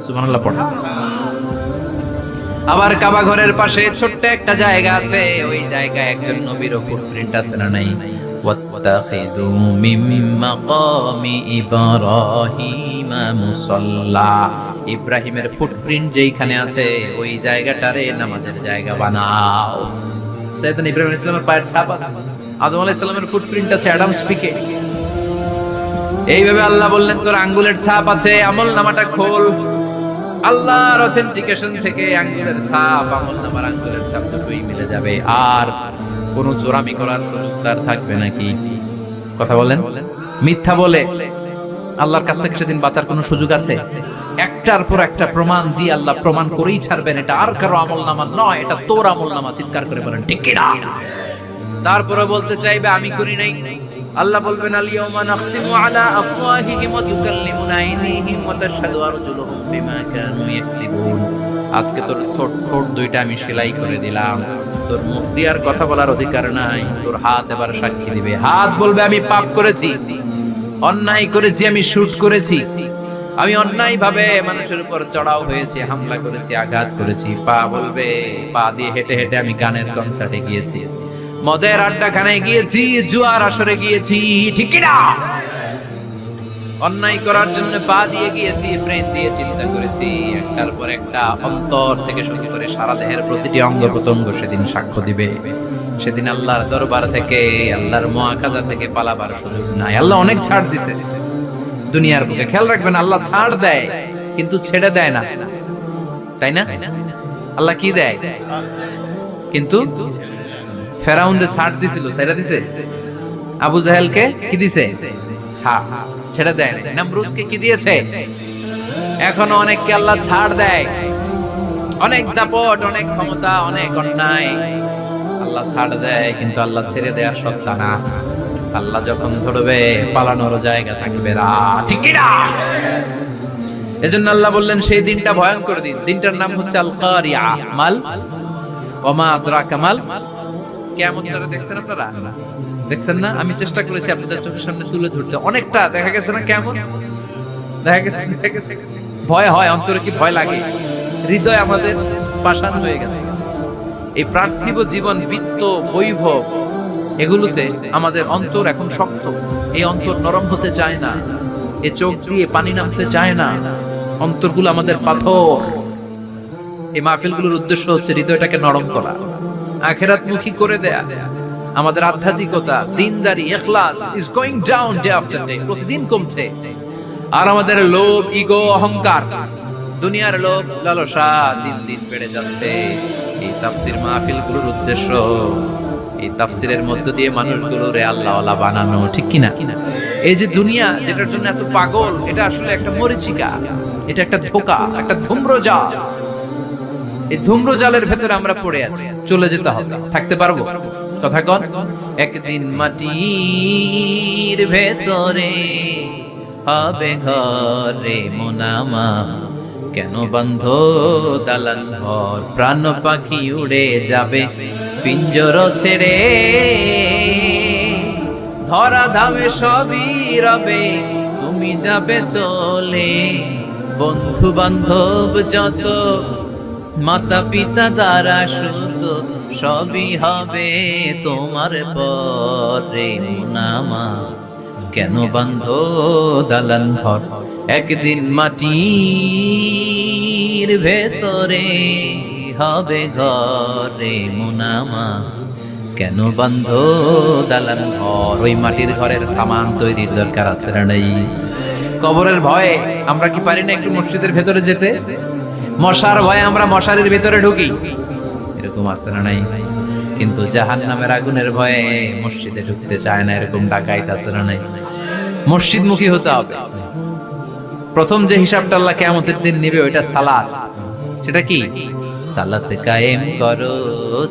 সুবহানাল্লাহ পড়া। আবার কাবা ঘরের পাশে ছোট্ট একটা জায়গা আছে, ওই জায়গায় একজন নবীর ফুটপ্রিন্ট আছে না নাই? ওয়াত্তাখিযু মিন মাকামি ইব্রাহিম মুসাল্লা। ইব্রাহিমের ফুটপ্রিন্ট যেখানে আছে ওই জায়গাটারে নামাজের জায়গা বানাও। সাইয়েদনা ইব্রাহিম আলাইহিস সালামের পায়ের ছাপ আছে, আদম আলাইহিস সালামের ফুটপ্রিন্ট আছে অ্যাডামস পিকে। এইভাবে আল্লাহ বললেন তোর আঙ্গুলের ছাপ আছে, আমলনামাটা খোল। আল্লাহর অথেন্টিকেশন থেকে আঙ্গুলের ছাপ, আমলনামার আঙ্গুলের ছাপ দুটোই মিলে যাবে। আর কোনো চোরামি করার সুযোগ তার থাকবে নাকি? কথা বলেন। মিথ্যা বলে আল্লাহর কাছ থেকে সেদিন বাঁচার কোনো সুযোগ আছে? একটার পর একটা প্রমাণ দিয়ে আল্লাহ প্রমাণ করেই ছাড়বেন, এটা আর কারো আমলনামা নয়, এটা তোর আমলনামা। চিৎকার করে বলেন ঠিক কি না? তারপরে বলতে চাইবে আমি করি নাই। আল্লাহ বলবেন আল-ইয়াওমা নাখতিমু আলা আফওয়াহিহিম ওয়া তুকাল্লিমুনা আইদিহিম ওয়া তাশহাদু আরজুলুহুম বিমা কানু ইয়াকসিবুন। আজকে তোর ঠোঁট দুইটা আমি সেলাই করে দিলাম, তোর মুখ দিয়ে আর কথা বলার অধিকার নাই, তোর হাত এবার সাক্ষী দিবে। হাত বলবে আমি পাপ করেছি, অন্যায় করেছি, আমি শুট করেছি, আমি অন্যায় ভাবে মানুষের উপর চড়াও হয়েছি, হামলা করেছি, আঘাত করেছি। পা বলবে, পা দিয়ে হেঁটে হেঁটে আমি গানের কনসার্টে গিয়েছি, মদের আড্ডাখানায় গিয়েছি, জুয়ার আসরে গিয়েছি, ঠিক কি না? অন্যায় করার জন্য পা দিয়ে গিয়েছি, ব্রেন দিয়ে চিন্তা করেছি। একটার পর একটা অন্তর থেকে শুরু করে সারা দেহের প্রতিটি অঙ্গ প্রত্যঙ্গ সেদিন সাক্ষ্য দিবে। সেদিন আল্লাহর দরবার থেকে, আল্লাহর মুআখাযা থেকে পালাবার সুযোগ নাই। আল্লাহ অনেক ছাড় দিছে দুনিয়ার বুকে। খেয়াল রাখবেন, আল্লাহ ছাড় দেয় কিন্তু ছেড়ে দেয় না, তাই না? আল্লাহ কি দেয়? কিন্তু ফেরাউনকে ছাড় দিছিল, ছেড়ে দিছে। আবু জাহেলকে কি দিছে? ছাড়, ছেড়ে দেয় না। নমরুদকে কি দিয়েছে? এখনো অনেককে আল্লাহ ছাড় দেয়। অনেক দাপট, অনেক ক্ষমতা, অনেক অন্যায় আল্লাহ ছাড় দেয়, কিন্তু আল্লাহ ছেড়ে দেওয়ার সত্তা না। আল্লাহ যখন ধরবে পালানোর জায়গা থাকবে না, ঠিক কি না? এজন্য আল্লাহ বললেন সেই দিনটা ভয়ঙ্কর দিন। দিনটার নাম হচ্ছে আল কারিয়া। মাল ওমা আদরাকা মাল। কিয়ামতটা দেখছেন আপনারা? দেখছেন না? আমি চেষ্টা করেছি আপনাদের চোখের সামনে তুলে ধরতে। অনেকটা দেখা গেছে না কেমন? দেখা গেছে ভয় হয়, অন্তরে কি ভয় লাগে, হৃদয় আমাদের পাষাণ হয়ে গেছে। এই পার্থিব জীবন, বিত্ত, বৈভব, এগুলোতে আমাদের অন্তর এখন শক্ত। এই অন্তর নরম হতে চায় না, এই চোখ দিয়ে পানি নামতে চায় না, অন্তরগুলো আমাদের পাথর। এই মাহফিলগুলোর উদ্দেশ্য হচ্ছে হৃদয়টাকে নরম করা, আখিরাতমুখী করে দেয়া। আমাদের আধ্যাত্মিকতা, দিনদারি, ইখলাস is going down day after day, প্রতিদিন কমছে। আর আমাদের লোভ, ইগো, অহংকার, দুনিয়ার লোভ, লালসা দিন দিন বেড়ে যাচ্ছে। এই তাফসীর মাহফিলগুলোর উদ্দেশ্য এই তাফসীরের মধ্য দিয়ে মানুষগুলোরে আল্লাহওয়ালা বানানো, ঠিক কিনা? এই যে দুনিয়া যেটার জন্য এত পাগল, এটা আসলে একটা মরিচিকা, এটা একটা ধোঁকা, একটা ধূম্রজাল। এই ধূম্রজালের ভেতরে আমরা পড়ে আছি, চলে যেতে হবে। থাকতে পারবো? কথা কন। একদিন মাটির ভেতরে হবে ঘরে মোনামা, কেন বন্ধ দালান ঘর, প্রাণ পাখি উড়ে যাবে পিঞ্জর ছেড়ে, ধরা ধামে সবই রবে, তুমি যাবে চলে। বন্ধু বান্ধব যত, মাতা পিতা দ্বারা সুত, সবই হবে তোমার পরে মোনামা, কেন বন্ধ দালান ঘর। একদিন মাটির ভেতরে হবে ঘরে মোনামা, কেন বন্ধ দালান ঘর। ওই মাটির ঘরের সামান তৈরির দরকার আছে না নাই? কবরের ভয়ে আমরা কি পারি না একটু মসজিদের ভেতরে যেতে? মশার ভয়ে আমরা মশারির ভেতরে ঢুকি, এরকম আছে না নাই? কিন্তু জাহান্নামের আগুনের ভয়ে মসজিদে ঢুকতে চায় না, এরকম ডাকাইত আছে না নাই? মসজিদমুখী হতে হবে। প্রথম যে হিসাবটা আল্লাহ কিয়ামতের দিন নেবে ওইটা সালাত। সেটা কি? সালাত কায়েম করো,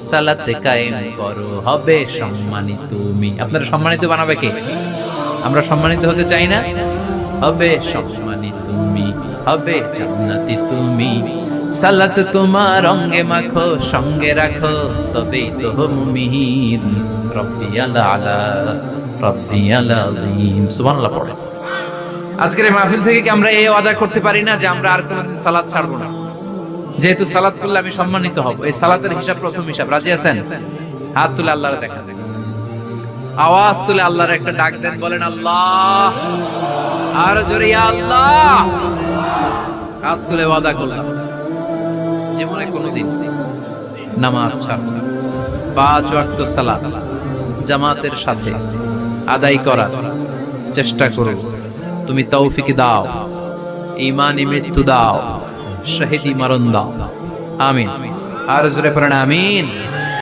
সালাত কায়েম করো, হবে সম্মানিত তুমি। আপনারা সম্মানিত বানাবে কে? আমরা সম্মানিত হতে চাই না? হবে সম্মানিত তুমি, হবে জান্নাতি তুমি। সালাত তোমার অঙ্গে মাখো, সঙ্গে রাখো, তবেই তো মুমিন। রব্বিয়াল আলা, রব্বিয়াল আযীম। সুবহানাল্লাহ পড়ে। আজকের এই মাহফিল থেকে কি আমরা এই ওয়াদা করতে পারি না যে আমরা আর কোনোদিন সালাত ছাড়বো না? যেহেতু সালাত করলে আমি সম্মানিত হব, এই সালাতের হিসাব প্রথম হিসাব। রাজি আছেন? হাত তুলে আল্লাহর দেখা, আওয়াজ তুলে আল্লাহর একটা ডাক দেন, বলেন আল্লাহ। আর জোরে ইয়া আল্লাহ। হাত তুলে ওয়াদা করলাম জীবনে কোনোদিন নামাজ ছাড়ব না। 5 ওয়াক্ত সালাত জামাতের সাথে আদায় করার চেষ্টা করব। তুমি তৌফিক দাও, ঈমানি মৃত্যু দাও, শহীদি মরণ দাও। আমিন। আর জোরে পড়েন আমিন।